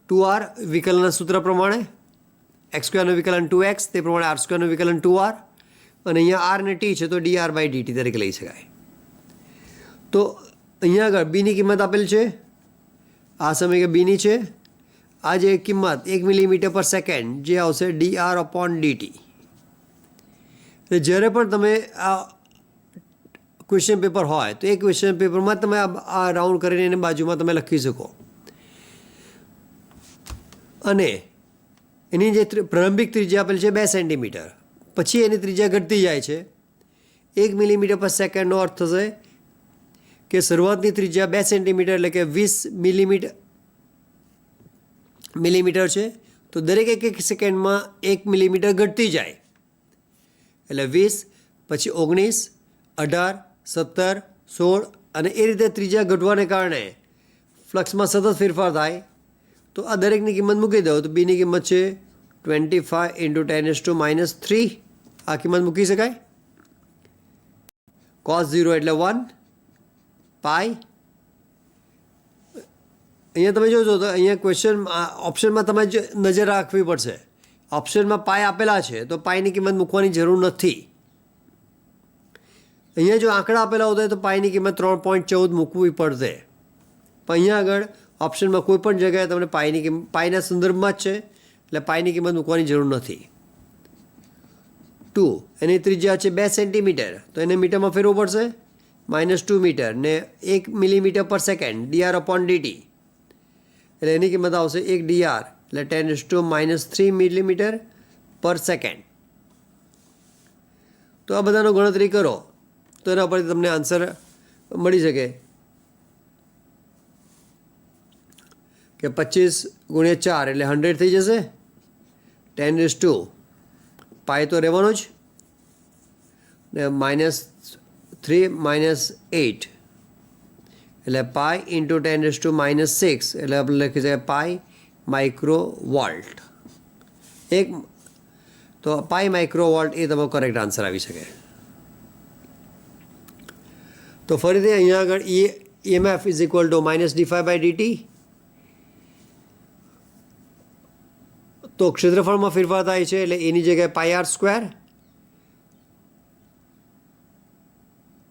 2r વિકલનના સૂત્ર પ્રમાણે, x²નું વિકલન 2x તે પ્રમાણે r²નું વિકલન 2r અને અહીંયા r અને t છે તો dr/dt તરીકે લઈ શકાય. તો અહીંયા આગળ બીની કિંમત આપેલ છે, આ સમયે બીની છે. આ જે કિંમત 1 મિલીમીટર પર સેકન્ડ જે આવશે dr/dt. એટલે જ્યારે પણ તમે આ ક્વેશ્ચન પેપર હોય તો એ ક્વેશ્ચન પેપરમાં તમે આ રાઉન્ડ કરીને એને બાજુમાં તમે લખી શકો. અને એની જે પ્રારંભિક ત્રિજ્યા આપેલ છે 2 સેન્ટીમીટર, પછી એની ત્રિજ્યા ઘટતી જાય છે. 1 મિલીમીટર પર સેકન્ડનો અર્થ થશે કે શરૂઆતની ત્રિજ્યા 2 સેન્ટીમીટર એટલે કે 20 મિલીમીટર છે. તો દરેક એક સેકન્ડમાં 1 મિલીમીટર ઘટતી જાય એટલે 20, પછી 19, 18, 17, 16 અને એ રીતે ત્રિજ્યા ઘટવાને કારણે ફ્લક્સમાં સતત ફેરફાર થાય. તો આ દરેકની કિંમત મૂકી દો તો બીની કિંમત છે 25 × 10⁻³ આ કિંમત મૂકી શકાય. cos 0 એટલે 1 પાઈ, અહીંયા તમે જોશો તો અહીંયા ક્વેશ્ચન ઓપ્શનમાં તમે નજર રાખવી પડશે. ઓપ્શનમાં પાય આપેલા છે તો પાયની કિંમત મૂકવાની જરૂર નથી. અહીંયા જો આંકડા આપેલા હોતા તો પાયની કિંમત 3.14 મૂકવી પડશે. પણ અહીંયા આગળ ઓપ્શનમાં કોઈ પણ જગ્યાએ તમને પાયની કિંમત પાયના સંદર્ભમાં જ છે એટલે પાયની કિંમત મૂકવાની જરૂર નથી. 2 એની ત્રિજ્યા છે 2 સેન્ટીમીટર તો એને મીટરમાં ફેરવવું પડશે. -2 મીટર ને 1 મિલીમીટર પર સેકન્ડ dr/dt એટલે એની કિંમત આવશે 1 dr એટલે 10⁻³ મિલીમીટર પર સેકન્ડ. તો આ બધાનો ગણતરી કરો તો એના પરથી તમને આન્સર મળી શકે કે 25 × 4 એટલે 100 થઈ જશે. 10⁻⁵ તો રહેવાનો જ ને -3 - 8 એટલે પાઈ ઇન્ટુ 10⁻⁶ એટલે આપણે લખી શકાય પાઈ માઇક્રોવોલ્ટ. તો પાઈ માઇક્રોવોલ્ટ એ તમારો કરેક્ટ આન્સર આવી શકે. તો ફરીથી અહીંયા આગળ EMF = -dϕ/dt. તો ક્ષેત્રફળમાં ફેરફાર થાય છે એટલે એની જગ્યાએ πr².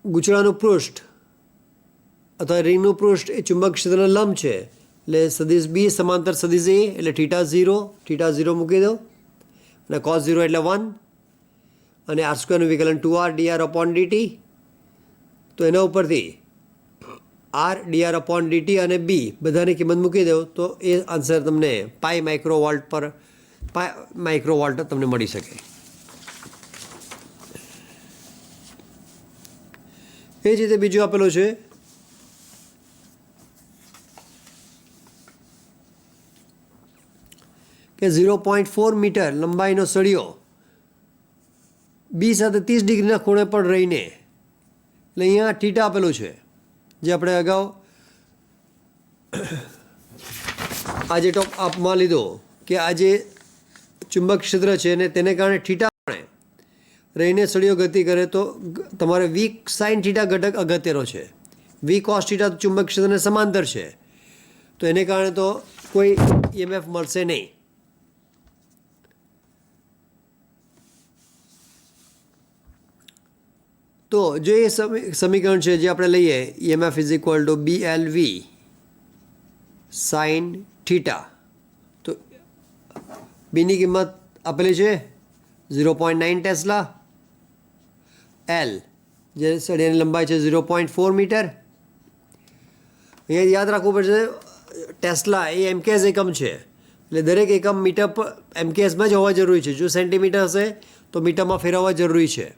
ગૂંચળાનું પૃષ્ઠ અથવા રિંગનું પૃષ્ઠ એ ચુંબક ક્ષેત્રના લંબ છે એટલે સદિશ બી સમાંતર સદિશ એ એટલે θ0 મૂકી દો અને cos0 એટલે 1 અને r² નું વિકલન 2r dr/dt. તો એના ઉપરથી r dr/dt અને b બધાની કિંમત મૂકી દો તો એ આન્સર તમને પાઈ માઇક્રોવોલ્ટ તમને મળી શકે. એ જ રીતે બીજું આપેલું છે કે 0.4 મીટર લંબાઈનો સળિયો બી સાથે 30 ડિગ્રીના ખૂણે પર રહીને એટલે અહીંયા θ આપેલું છે જે આપણે અગાઉ આજે ટોપ આપમાં લીધો કે આ જે ચુંબક ક્ષેત્ર છે ને તેને કારણે θ રહીને સળિયો ગતિ કરે તો તમારે વી સાઇન θ ઘટક અગત્યનો છે. વી કોસ θ ચુંબક ક્ષેત્રને સમાંતર છે તો એને કારણે તો કોઈ EMF મળશે નહીં. તો જો એ સમીકરણ છે જે આપણે લઈએ EMF = BLV સાઇન θ. તો બીની કિંમત આપેલી છે 0.9 ટેસ્લા. L જે સળિયાની લંબાઈ છે 0.4 મીટર. અહીંયા યાદ રાખવું પડશે ટેસ્લા એ MKS એકમ છે એટલે દરેક એકમ મીટર પર MKSમાં જ હોવા જરૂરી છે. જો સેન્ટીમીટર હશે તો મીટરમાં ફેરવવા જરૂરી છે.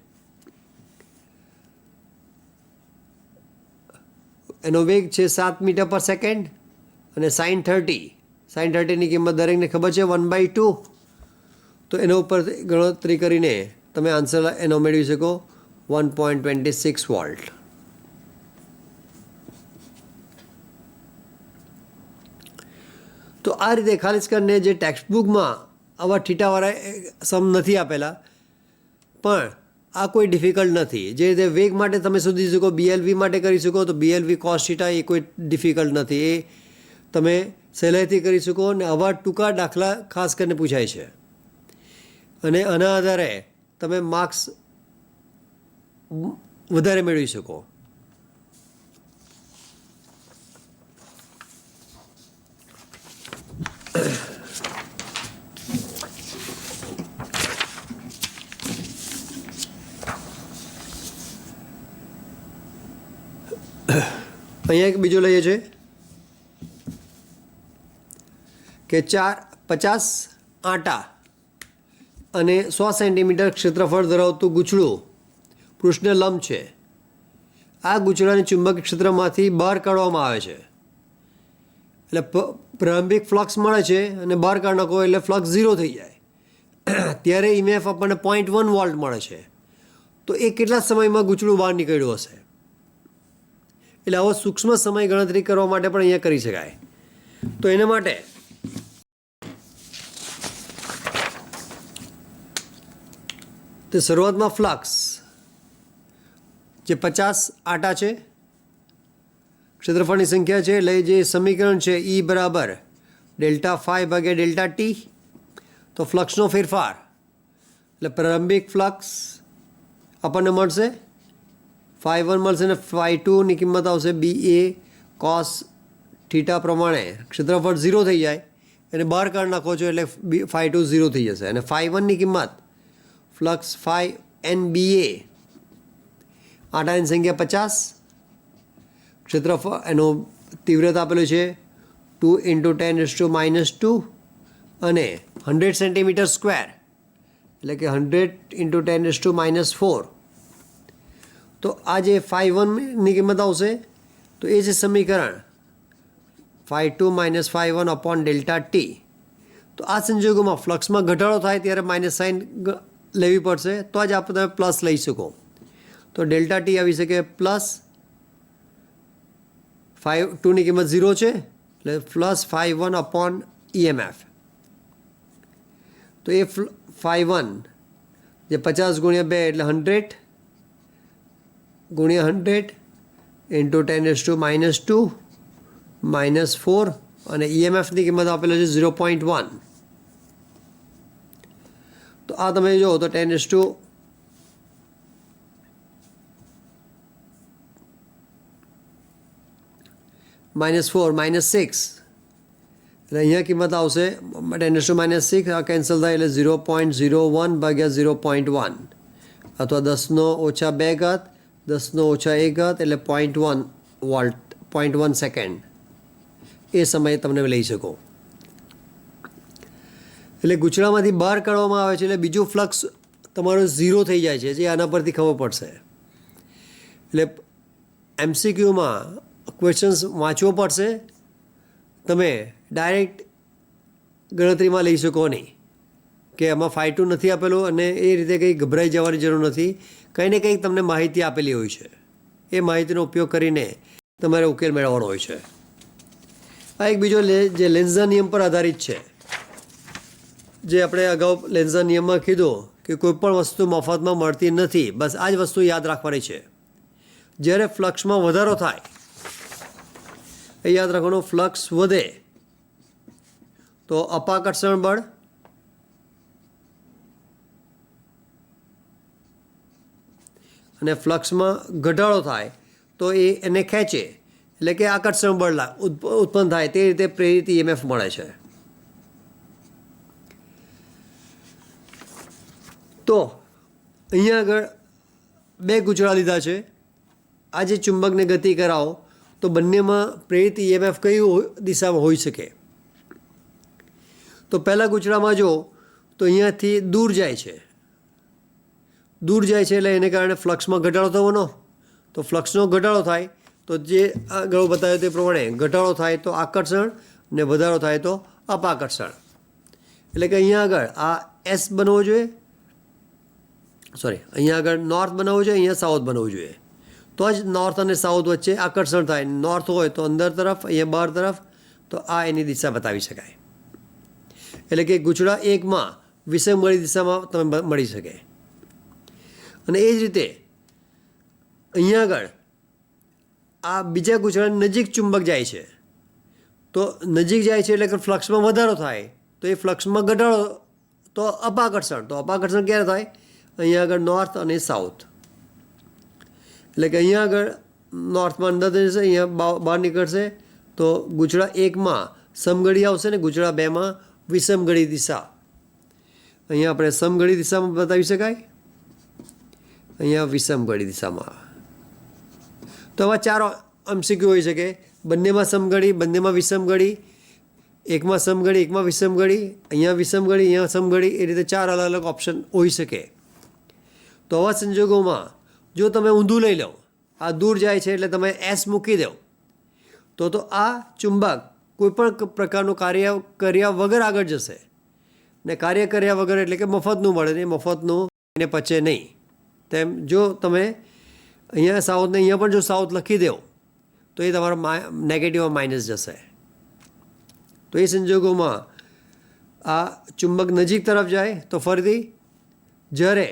એનો વેગ છે 7 મીટર પર સેકન્ડ અને sin 30ની કિંમત દરેકને ખબર છે 1/2. તો એના ઉપર ગણતરી કરીને તમે આન્સર એનો મેળવી શકો 1.26 વોલ્ટ. તો આ રીતે ખાસ કરીને જે ટેક્સ્ટ બુકમાં આવા થીટાવાળા સમ નથી આપેલા પણ આ કોઈ ડિફિકલ્ટ નથી. જે રીતે વેગ માટે તમે શોધી શકો BLV માટે કરી શકો તો BLV cos θ એ કોઈ ડિફિકલ્ટ નથી. એ તમે સહેલાઈથી કરી શકો અને આવા ટૂંકા દાખલા ખાસ કરીને પૂછાય છે અને આના આધારે તમે માર્ક્સ વધારે મેળવી શકો. અહીંયા એક બીજો લઈએ છે કે 50 આંટા અને 100 સેન્ટીમીટર ક્ષેત્રફળ ધરાવતું ગૂંચળું પૃષ્ઠને લંબ છે. આ ગૂંચળાને ચુંબકીય ક્ષેત્રમાંથી બહાર કાઢવામાં આવે છે એટલે પ્રારંભિક ફ્લક્સ મળે છે અને બહાર કાઢી નાખો એટલે ફ્લક્સ 0 થઈ જાય. ત્યારે EMF આપણને 0.1 વોલ્ટ મળે છે. તો એ કેટલા સમયમાં ગૂંચળું બહાર નીકળ્યું હશે? એટલે આવો સૂક્ષ્મ સમય ગણતરી કરવા માટે પણ અહીંયા કરી શકાય. તો એના માટે તો શરૂઆતમાં ફ્લક્સ જે 50 આંટા છે ક્ષેત્રફળની સંખ્યા છે એટલે જે સમીકરણ છે E બરાબર ડેલ્ટા ફાઈ ભાગ્યા ડેલ્ટા ટી. તો ફ્લક્સનો ફેરફાર એટલે પ્રારંભિક ફ્લક્સ આપણને મળશે φ1 મળશે ને φ2ની કિંમત આવશે BA cos થીટા પ્રમાણે ક્ષેત્રફળ 0 થઈ જાય એને બહાર કાઢી નાખો છો એટલે φ2 0 થઈ જશે અને φ1ની કિંમત ફ્લક્સ φNBA આટાની સંખ્યા 50, ક્ષેત્રફળ એનું તીવ્રતા આપેલું છે 2 × 10⁻² અને 100 સેન્ટીમીટર સ્ક્વેર એટલે કે 100 × 10⁻⁴. તો આ જે φ1ની કિંમત આવશે તો એ છે સમીકરણ φ2 - φ1 અપોન ડેલ્ટા ટી. તો આ સંજોગોમાં ફ્લક્સમાં ઘટાડો થાય ત્યારે માઇનસ સાઇન લેવી પડશે તો જ તમે પ્લસ લઈ શકો. તો ડેલ્ટા ટી આવી શકે પ્લસ φ2ની કિંમત 0 છે એટલે પ્લસ φ1 અપોન EMF. તો એ φ1 જે 50 × 2 એટલે 100 ગુણ્યા 100 × 10⁻² -4 અને EMFની કિંમત આપેલો છે 0.1. તો આ તમે જુઓ તો 10⁻⁴ -6 એટલે અહીંયા કિંમત આવશે 10⁻⁶ આ કેન્સલ થાય એટલે 0.01 ભાગ્યા 0.1 અથવા 10⁻² ઘાત 10⁻1 ઘાત એટલે 0.1 વોલ્ટ 0.1 સેકન્ડ એ સમયે તમને લઈ શકો. એટલે ગૂંચળામાંથી બહાર કાઢવામાં આવે છે એટલે બીજું ફ્લક્સ તમારો 0 થઈ જાય છે જે આના પરથી ખબર પડશે. એટલે MCQમાં ક્વેશ્ચન્સ વાંચવો પડશે, તમે ડાયરેક્ટ ગણતરીમાં લઈ શકો નહીં કે આમાં φ2 નથી આપેલું અને એ રીતે કંઈ ગભરાઈ જવાની જરૂર નથી. કંઈ ને કંઈક તમને માહિતી આપેલી હોય છે, એ માહિતીનો ઉપયોગ કરીને તમારે ઉકેલ મેળવવાનો હોય છે. આ એક બીજો જે લેન્ઝના નિયમ પર આધારિત છે, જે આપણે અગાઉ લેન્ઝના નિયમમાં કીધું કે કોઈપણ વસ્તુ મફતમાં મળતી નથી. બસ આ જ વસ્તુ યાદ રાખવાની છે. જ્યારે ફ્લક્સમાં વધારો થાય એ યાદ રાખવાનું, ફ્લક્સ વધે તો અપાકર્ષણ બળ અને ફ્લક્સમાં ઘટાડો થાય તો એને ખેંચે એટલે કે આકર્ષણ બળ ઉત્પન્ન થાય તે રીતે પ્રેરિત EMF મળે છે. તો અહીંયા આગળ બે ગૂંચળા લીધા છે. આ જે ચુંબકને ગતિ કરાવો તો બંનેમાં પ્રેરિત EMF કઈ દિશામાં હોઈ શકે? તો પહેલા ગૂંચળામાં જો તો અહીંયાથી દૂર જાય છે એટલે એને કારણે ફ્લક્સમાં ઘટાડો થવાનો. તો ફ્લક્સનો ઘટાડો થાય તો જે આગળ બતાવ્યું તે પ્રમાણે ઘટાડો થાય તો આકર્ષણ ને વધારો થાય તો અપાકર્ષણ. એટલે કે અહીંયા આગળ આ S બનવો જોઈએ, અહીંયા આગળ નોર્થ બનાવવું જોઈએ, અહીંયા સાઉથ બનવું જોઈએ. તો જ નોર્થ અને સાઉથ વચ્ચે આકર્ષણ થાય. નોર્થ હોય તો અંદર તરફ, અહીંયા બહાર તરફ, તો આ એની દિશા બતાવી શકાય. એટલે કે ગૂંચળા એકમાં વિષમગળી દિશામાં તમે મળી શકે. અને એ જ રીતે અહીંયા આગળ આ બીજા ગૂંચળાની નજીક ચુંબક જાય છે તો નજીક જાય છે એટલે કે ફ્લક્સમાં વધારો થાય તો એ ફ્લક્સમાં ઘટાડો તો અપાકર્ષણ. તો અપાકર્ષણ ક્યારે થાય? અહીંયા આગળ નોર્થ અને સાઉથ. એટલે કે અહીંયા આગળ નોર્થમાં અંદર જશે, અહીંયા બહાર નીકળશે તો ગૂંચળા એકમાં સમગળી આવશે ને ગૂંચળા બેમાં વિષમગળી દિશા. અહીંયા આપણે સમગળી દિશામાં બતાવી શકાય, અહીંયા વિષમગળી દિશામાં. તો આવા 4 MCQ હોઈ શકે. બંનેમાં સમગળી, બંનેમાં વિષમગળી, એકમાં સમગળી, એકમાં વિષમગળી, અહીંયા વિષમગળી, અહીંયા સમગળી, એ રીતે 4 અલગ અલગ ઓપ્શન હોઈ શકે. તો આવા સંજોગોમાં જો તમે ઊંધું લઈ લો, આ દૂર જાય છે એટલે તમે S મૂકી દો તો આ ચુંબક કોઈપણ પ્રકારનું કાર્ય કર્યા વગર આગળ જશે ને કાર્ય કર્યા વગર એટલે કે મફતનું મળે ને મફતનું એને પચે નહીં. તેમ જો તમે અહીંયા સાઉથને અહીંયા પણ જો સાઉથ લખી દો તો એ તમારો નેગેટિવમાં માઇનસ જશે. તો એ સંજોગોમાં આ ચુંબક નજીક તરફ જાય તો ફરીથી જ્યારે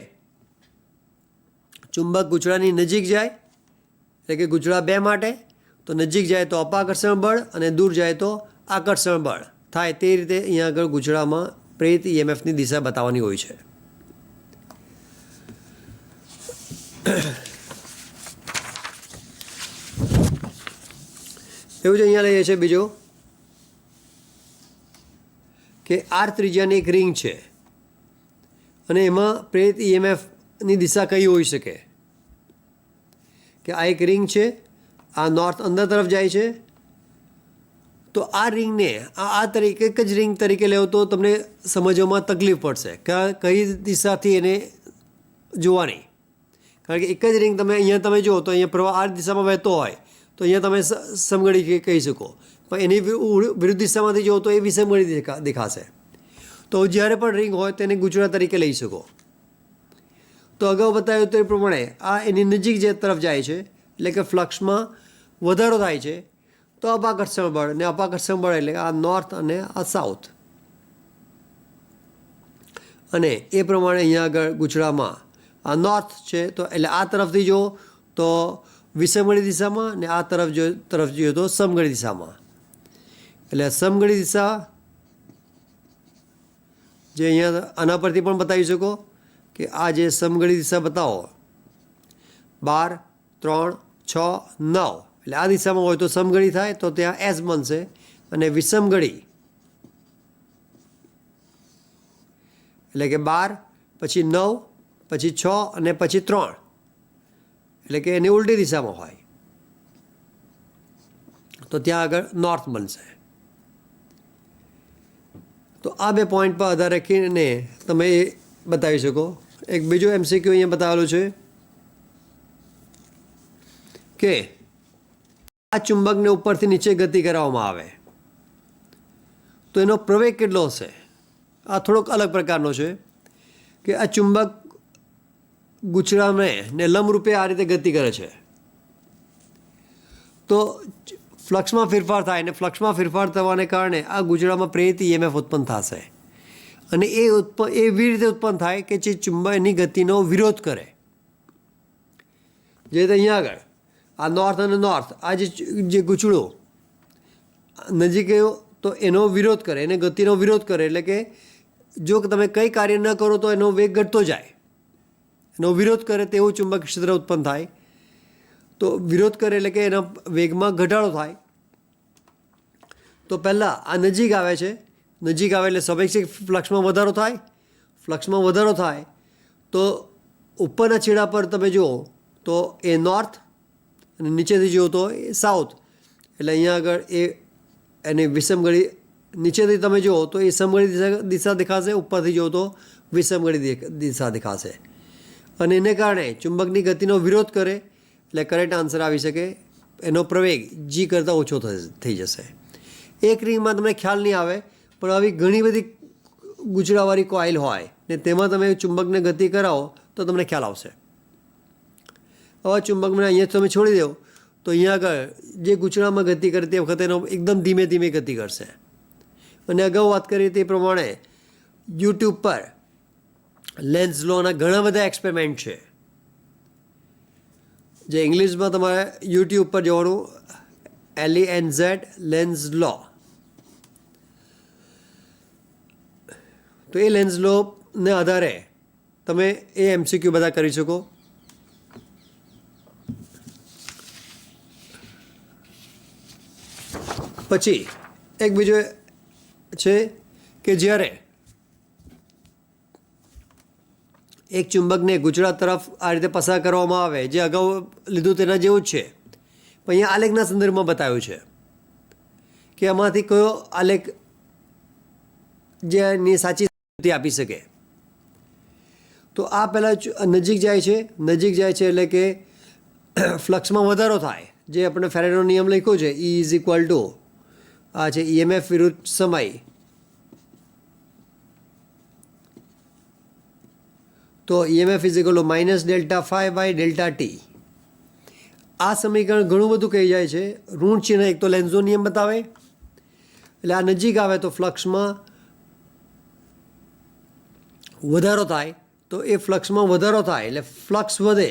ચુંબક ગૂંચળાની નજીક જાય એટલે કે ગૂંચળા બે માટે તો નજીક જાય તો અપાકર્ષણ બળ અને દૂર જાય તો આકર્ષણ બળ થાય. તે રીતે અહીંયા આગળ ગૂંચળામાં પ્રેરિત EMFની દિશા બતાવવાની હોય છે. એવું જ અહીંયા લઈએ છીએ બીજો કે આર ત્રિજ્યાની એક રિંગ છે અને એમાં પ્રેરિત EMFની દિશા કઈ હોઈ શકે કે આ એક રિંગ છે, આ નોર્થ અંદર તરફ જાય છે. તો આ રિંગને આ તરીકે એક જ રિંગ તરીકે લેવો તો તમને સમજવામાં તકલીફ પડશે કે કઈ દિશાથી એને જોવાની. કારણ કે એક જ રિંગ તમે અહીંયા તમે જુઓ તો અહીંયા પ્રવાહ આ દિશામાં વહેતો હોય તો અહીંયા તમે સમઘડી કહી શકો, પણ એની વિરુદ્ધ દિશામાંથી જુઓ તો એ વિષમઘડી દેખાશે. તો જ્યારે પણ રિંગ હોય તેને ગૂંચળા તરીકે લઈ શકો. તો અગાઉ બતાવ્યું તે પ્રમાણે આ એની નજીક જે તરફ જાય છે એટલે કે ફ્લક્સમાં વધારો થાય છે તો અપાકર્ષણ બળ, ને અપાકર્ષણ બળ એટલે આ નોર્થ અને આ સાઉથ. અને એ પ્રમાણે અહીંયા આગળ ગૂંચળામાં આ નોર્થ છે તો એટલે આ તરફથી જુઓ તો વિષમઘડી દિશામાં, ને આ તરફ જોઈએ તો સમઘડી દિશામાં. એટલે સમઘડી દિશા જે અહીંયા આના પરથી પણ બતાવી શકો કે આ જે સમઘડી દિશા બતાવો 12, 3, 6, 9 એટલે આ દિશામાં હોય તો સમઘડી થાય તો ત્યાં S બનશે, અને વિષમઘડી એટલે કે 12 પછી 9 પછી 6 અને પછી 3 એટલે કે એની ઉલટી દિશામાં હોય તો ત્યાં આગળ નોર્થ બનશે. તો આ બે પોઈન્ટ પર આધાર રાખીને તમે એ બતાવી શકો. એક બીજો MCQ અહીંયા બતાવેલું છે કે આ ચુંબકને ઉપરથી નીચે ગતિ કરાવવામાં આવે તો એનો પ્રવેગ કેટલો હશે. આ થોડોક અલગ પ્રકારનો છે કે આ ચુંબક ગૂંચળાને લંબરૂપે આ રીતે ગતિ કરે છે તો ફ્લક્સમાં ફેરફાર થાય, અને ફ્લક્સમાં ફેરફાર થવાને કારણે આ ગૂંચળામાં પ્રેરિત EMF ઉત્પન્ન થશે. અને એવી રીતે ઉત્પન્ન થાય કે જે ચુંબકની ગતિનો વિરોધ કરે. જે રીતે અહીંયા આગળ આ નોર્થ અને નોર્થ આ જે ગૂંચળો નજીક ગયો તો એનો વિરોધ કરે, એને ગતિનો વિરોધ કરે. એટલે કે જો તમે કંઈ કાર્ય ન કરો તો એનો વેગ ઘટતો જાય, એનો વિરોધ કરે તેવું ચુંબક ક્ષેત્ર ઉત્પન્ન થાય. તો વિરોધ કરે એટલે કે એના વેગમાં ઘટાડો થાય. તો પહેલાં આ નજીક આવે છે, નજીક આવે એટલે સ્વાભાવિક ફ્લક્સમાં વધારો થાય. ફ્લક્સમાં વધારો થાય તો ઉપરના છેડા પર તમે જુઓ તો એ નોર્થ અને નીચેથી જુઓ તો એ સાઉથ. એટલે અહીંયા આગળ એની વિષમઘડી નીચેથી તમે જુઓ તો એ સમઘડી દિશા દેખાશે, ઉપરથી જુઓ તો વિષમઘડી દિશા દેખાશે. અને એને કારણે ચુંબકની ગતિનો વિરોધ કરે એટલે કરેક્ટ આન્સર આવી શકે. એનો પ્રવેગ G કરતાં ઓછો થઈ જશે. એક રિંગમાં તમને ખ્યાલ નહીં આવે, પણ આવી ઘણી બધી ગૂંચળાવાળી કોઇલ હોય ને તેમાં તમે ચુંબકને ગતિ કરાવો તો તમને ખ્યાલ આવશે. હવે ચુંબકને અહીંયા તમે છોડી દો તો અહીંયા આગળ જે ગૂંચળામાં ગતિ કરે તે વખતે એનો એકદમ ધીમે ધીમે ગતિ કરશે. અને અગાઉ વાત કરી તે પ્રમાણે યુટ્યુબ પર લેન્ઝ લોના ઘણા બધા એક્સપેરિમેન્ટ છે. જે ઇંગ્લિશમાં તમારે યુટ્યુબ પર જવાનું LENZ લેન્ઝ લો. તો એ લેન્ઝ લોને આધારે તમે એ MCQ બધા કરી શકો. પછી એક બીજો છે કે જ્યારે એક ચુંબકને ગૂંચળા તરફ આ રીતે પસાર કરવામાં આવે, જે અગાઉ લીધું તેના જેવું જ છે, પણ અહીંયા આલેખના સંદર્ભમાં બતાવ્યું છે કે આમાંથી કયો આલેખ જેની સાચી સ્थिति આપી શકે. તો આ પહેલાં નજીક જાય છે, નજીક જાય છે એટલે કે ફ્લક્સમાં વધારો થાય, જે આપણે ફેરેડેનો નિયમ લખ્યો છે E = આ છે EMF વિરુદ્ધ સમય. તો EMF = -Δ∅/Δt. આ સમીકરણ ઘણું બધું કહી જાય છે. ઋણ ચિહ્ન એક તો લેન્ઝનો નિયમ બતાવે, એટલે આ નજીક આવે તો ફ્લક્સમાં વધારો થાય. તો એ ફ્લક્સમાં વધારો થાય એટલે ફ્લક્સ વધે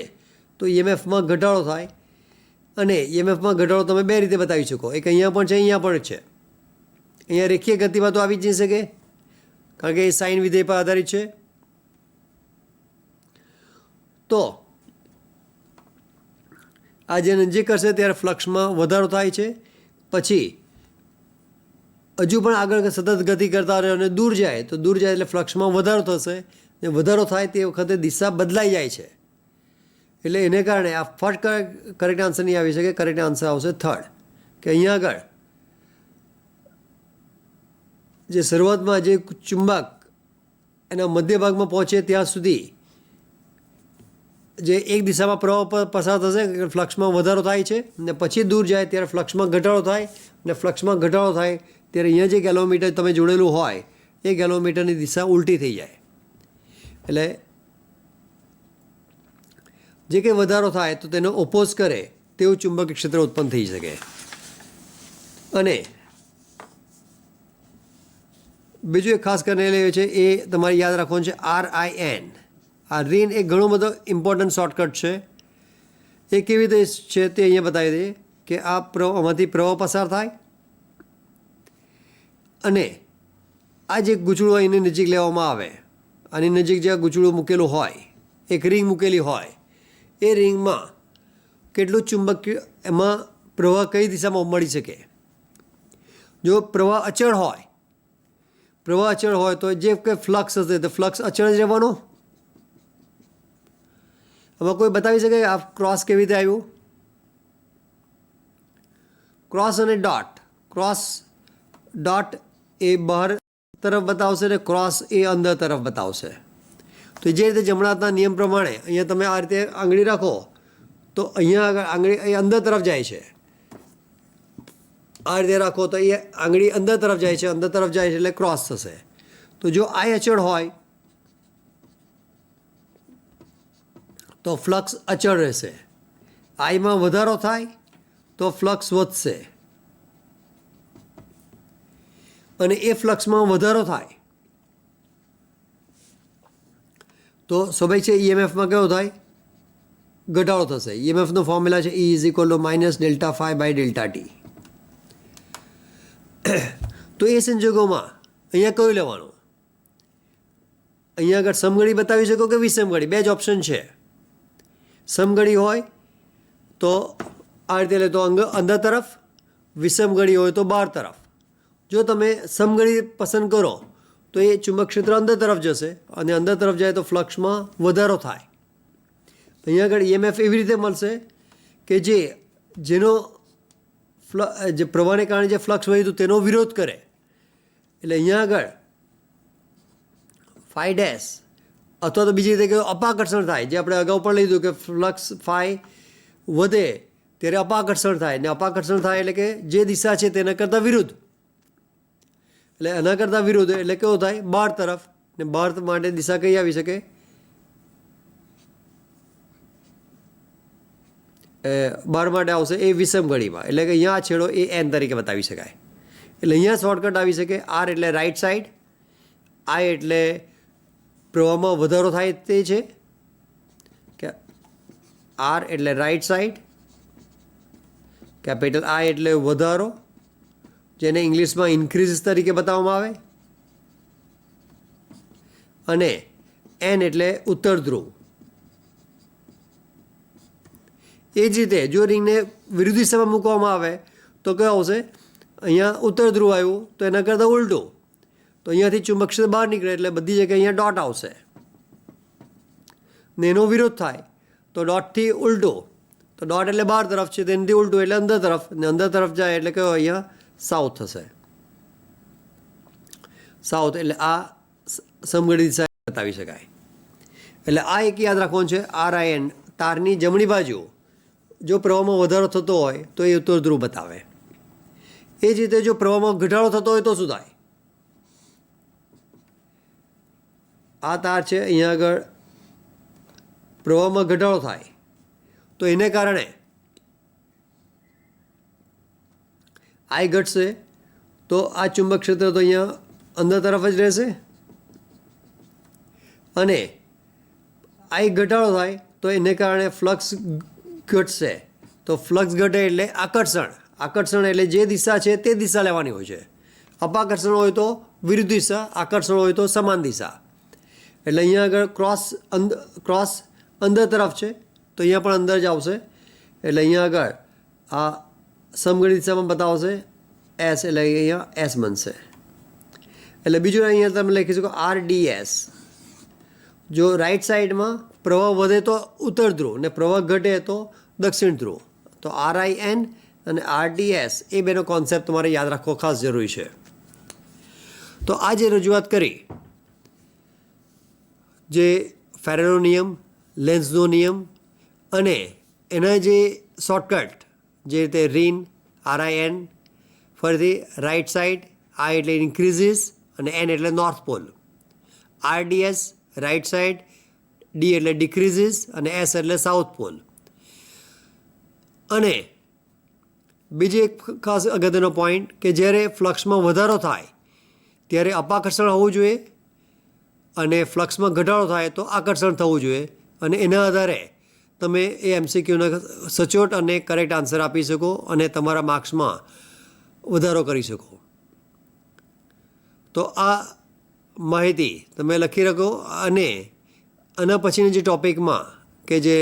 તો EMFમાં ઘટાડો થાય. અને EMFમાં ઘટાડો તમે બે રીતે બતાવી શકો, એક અહીંયા પણ છે, અહીંયા પણ છે. અહીંયા રેખીય ગતિમાં તો આવી જ નહીં શકે, કારણ કે એ સાઇન વિધેય પર આધારિત છે. તો આ જે નજીક કરશે ત્યારે ફ્લક્સમાં વધારો થાય છે, પછી હજુ પણ આગળ સતત ગતિ કરતા રહે અને દૂર જાય, તો દૂર જાય એટલે ફ્લક્સમાં વધારો થશે, ને વધારો થાય તે વખતે દિશા બદલાઈ જાય છે. એટલે એને કારણે આ ફર્સ્ટ કરેક્ટ આન્સર નહીં આવી શકે. કરેક્ટ આન્સર આવશે થર્ડ, કે અહીંયા આગળ જે શરૂઆતમાં જે ચુંબક એના મધ્ય ભાગમાં પહોંચે ત્યાં સુધી જે એક દિશામાં પ્રવાહ પસાર થશે, ફ્લક્સમાં વધારો થાય છે, ને પછી દૂર જાય ત્યારે ફ્લક્સમાં ઘટાડો થાય, અને ફ્લક્સમાં ઘટાડો થાય ત્યારે અહીંયા જે ગેલોમીટર તમે જોડેલું હોય એ ગેલોમીટરની દિશા ઉલટી થઈ જાય. એટલે જે કંઈ વધારો થાય તો તેનો ઓપોઝ કરે તેવું ચુંબકીય ક્ષેત્ર ઉત્પન્ન થઈ શકે. અને બીજું એક ખાસ કરીને લે છે એ તમારે યાદ રાખવાનું છે RIN. આ રીન એ ઘણો બધો ઇમ્પોર્ટન્ટ શોર્ટકટ છે. એ કેવી રીતે છે તે અહીંયા બતાવી દઈએ કે આમાંથી પ્રવાહ પસાર થાય અને આ જે ગૂંચળું એની નજીક લેવામાં આવે, આની નજીક જે ગૂંચળું મૂકેલું હોય, એક રિંગ મૂકેલી હોય, એ રિંગમાં કેટલું ચુંબકીય એમાં પ્રવાહ કઈ દિશામાં મળી શકે. જો પ્રવાહ અચળ હોય તો જે કંઈ ફ્લક્સ હશે તો ફ્લક્સ અચળ જ રહેવાનો. આમાં કોઈ બતાવી શકે આ ક્રોસ કેવી રીતે આવ્યું? ક્રોસ અને ડોટ એ બહાર તરફ બતાવશે ને ક્રોસ એ અંદર તરફ બતાવશે. તો જે રીતે જમણા હાથના નિયમ પ્રમાણે અહીંયા તમે આ રીતે આંગળી રાખો તો અહીંયા આગળ આંગળી એ અંદર તરફ જાય છે, આ રીતે રાખો તો એ આંગળી અંદર તરફ જાય છે, અંદર તરફ જાય છે એટલે ક્રોસ થશે. તો જો આ અચળ હોય તો ફ્લક્સ અચળ રહેશે. આઈમાં વધારો થાય તો ફ્લક્સ વધશે, અને એ ફ્લક્સમાં વધારો થાય તો સ્વાભાવિક છે EMFમાં કેવો થાય? ઘટાડો થશે. EMFનો ફોર્મ્યુલા છે E = -ΔΦ/ΔT. તો એ સંજોગોમાં અહીંયા કયું લેવાનું? અહીંયા આગળ સમઘડી બતાવી શકો કે વિષમઘડી, બે જ ઓપ્શન છે. સમઘડી હોય તો આ રીતે લે તો અંદર તરફ, વિષમઘડી હોય તો બહાર તરફ. જો તમે સમઘડી પસંદ કરો તો એ ચુંબક ક્ષેત્ર અંદર તરફ જશે, અને અંદર તરફ જાય તો ફ્લક્સમાં વધારો થાય. અહીંયા આગળ EMF એવી રીતે મળશે કે જેનો જે પ્રવાહને કારણે જે ફ્લક્સ વહ્યું તેનો વિરોધ કરે. એટલે અહીંયા આગળ φ' અથવા તો બીજી રીતે કહ્યું અપાકર્ષણ થાય, જે આપણે અગાઉ પણ લીધું કે ફ્લક્સ φ વધે ત્યારે અપાકર્ષણ થાય, ને અપાકર્ષણ થાય એટલે કે જે દિશા છે તેના કરતાં વિરુદ્ધ. એટલે એના કરતાં વિરુદ્ધ એટલે કેવું થાય? બહાર તરફ. ને બહાર માટે દિશા કઈ આવી શકે? બહાર માટે આવશે એ વિષમઘડીમાં, એટલે કે અહીંયા છેડો એ N તરીકે બતાવી શકાય. એટલે અહીંયા શોર્ટકટ આવી શકે. R એટલે રાઈટ સાઈડ, I એટલે પ્રવાહમાં વધારો થાય તે છે, કે R એટલે રાઈટ સાઈડ, કેપિટલ I એટલે વધારો, જેને ઇંગ્લિશમાં ઇન્ક્રીઝ તરીકે બતાવવામાં આવે, અને N એટલે ઉત્તર ધ્રુવ. એ જ રીતે જો રિંગને વિરુદ્ધ દિશામાં મૂકવામાં આવે તો કયો આવશે? અહીંયા ઉત્તર ધ્રુવ આવ્યું તો એના કરતાં ઉલટું, તો અહીંયાથી ચુંબક ક્ષેત્ર બહાર નીકળે એટલે બધી જગ્યાએ અહીંયા ડોટ આવશે, ને એનો વિરોધ થાય તો ડોટથી ઉલટું. તો ડોટ એટલે બહાર તરફ છે, તેનાથી ઉલટું એટલે અંદર તરફ, ને અંદર તરફ જાય એટલે કયો? અહીંયા સાઉથ થશે. સાઉથ એટલે આ સમઘડી દિશા બતાવી શકાય. એટલે આ એક યાદ રાખવાનું છે RIN. તારની જમણી બાજુ જો પ્રવાહમાં વધારો થતો હોય તો એ ઉત્તર ધ્રુવ બતાવે. એ જ રીતે જો પ્રવાહમાં ઘટાડો થતો હોય તો શું થાય? આ તાર છે, અહીંયા આગળ પ્રવાહમાં ઘટાડો થાય તો એને કારણે I ઘટશે, તો આ ચુંબક ક્ષેત્ર તો અહીંયા અંદર તરફ જ રહેશે, અને I ઘટાડો થાય તો એને કારણે ફ્લક્સ ઘટશે, તો ફ્લક્સ ઘટે એટલે આકર્ષણ એટલે જે દિશા છે તે દિશા લેવાની હોય છે. અપાકર્ષણ હોય તો વિરુદ્ધ દિશા, આકર્ષણ હોય તો સમાન દિશા. એટલે અહીંયા આગળ ક્રોસ અંદર તરફ છે તો અહીંયા પણ અંદર જ આવશે. એટલે અહીંયા આગળ આ સમઘડી દિશામાં બતાવશે એસ, એટલે અહીંયા એસ બનશે. એટલે બીજું અહીંયા તમે લખી શકો RDS. જો રાઈટ સાઈડમાં પ્રવાહ વધે તો ઉત્તર ધ્રુવ ને પ્રવાહ ઘટે તો દક્ષિણ ધ્રુવ. તો RIN અને RDS એ બેનો કોન્સેપ્ટ તમારે યાદ રાખવો ખાસ જરૂરી છે. તો આ જે રજૂઆત કરી, જે ફેરેનો નિયમ, લેન્ઝનો નિયમ અને એના જે શોર્ટકટ, જે રીતે RIN, ફરીથી રાઈટ સાઈડ, I એટલે ઇન્ક્રીઝિસ અને N એટલે North Pole, RDS right side, D એટલે ડિક્રીઝિસ અને S એટલે સાઉથ પોલ. અને બીજી એક ખાસ અગત્યનો પોઈન્ટ કે જ્યારે ફ્લક્સમાં વધારો થાય ત્યારે અપાકર્ષણ હોવું જોઈએ અને ફ્લક્સમાં ઘટાડો થાય તો આકર્ષણ થવું જોઈએ. અને એના આધારે તમે એ MCQના સચોટ અને કરેક્ટ આન્સર આપી શકો અને તમારા માર્ક્સમાં વધારો કરી શકો. તો આ માહિતી તમે લખી રાખો. અને આના પછીના જે ટૉપિકમાં કે જે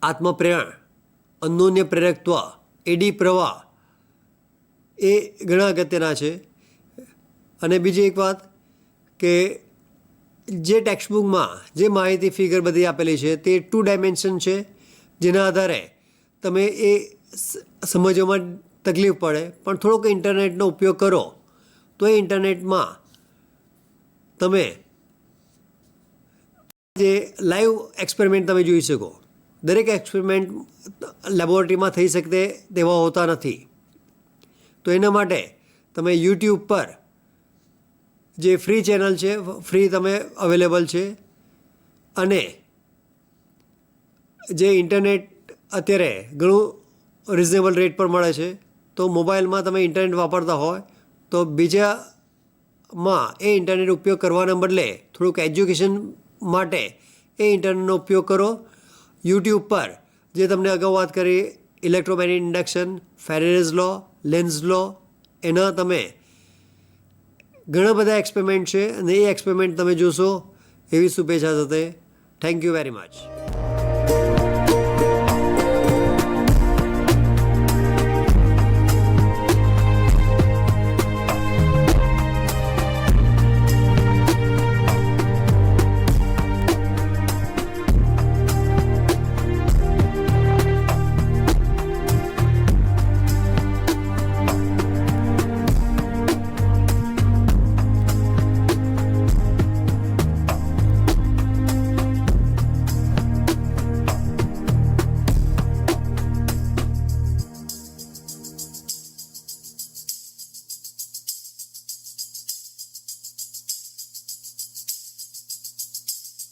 આત્મપ્રેરણ, અન્યોન્ય પ્રેરકત્વ, એડી પ્રવાહ એ ઘણા અગત્યના છે. અને બીજી એક વાત કે જે ટેક્સ્ટબુકમાં જે માહિતી ફિગર બધી આપેલી છે તે 2 ડાયમેન્શન છે, જેના આધારે તમે એ સમજવામાં તકલીફ પડે. પણ થોડોક ઇન્ટરનેટનો ઉપયોગ કરો તો એ ઇન્ટરનેટમાં તમે જે લાઈવ એક્સપેરિમેન્ટ તમે જોઈ શકો. દરેક એક્સપેરિમેન્ટ લેબોરેટરીમાં થઈ શકે તેવા હોતા નથી. તો એના માટે તમે યુટ્યુબ પર જે ફ્રી ચેનલ છે, ફ્રી તમે અવેલેબલ છે. અને જે ઇન્ટરનેટ અત્યારે ઘણું રિઝનેબલ રેટ પર મળે છે. તો મોબાઈલમાં તમે ઇન્ટરનેટ વાપરતા હોય તો બીજામાં એ ઇન્ટરનેટ ઉપયોગ કરવાના બદલે થોડુંક એજ્યુકેશન માટે એ ઇન્ટરનેટનો ઉપયોગ કરો. યુટ્યુબ પર જે તમને અગાઉ વાત કરી ઇલેક્ટ્રોમેગ્નેટિક ઇન્ડક્શન, ફેરેડેઝ લો, લેન્ઝ લો, એના તમે ઘણા બધા એક્સપેરિમેન્ટ છે અને એ એક્સપેરિમેન્ટ તમે જોશો એવી શુભેચ્છા સાથે. Thank you very much.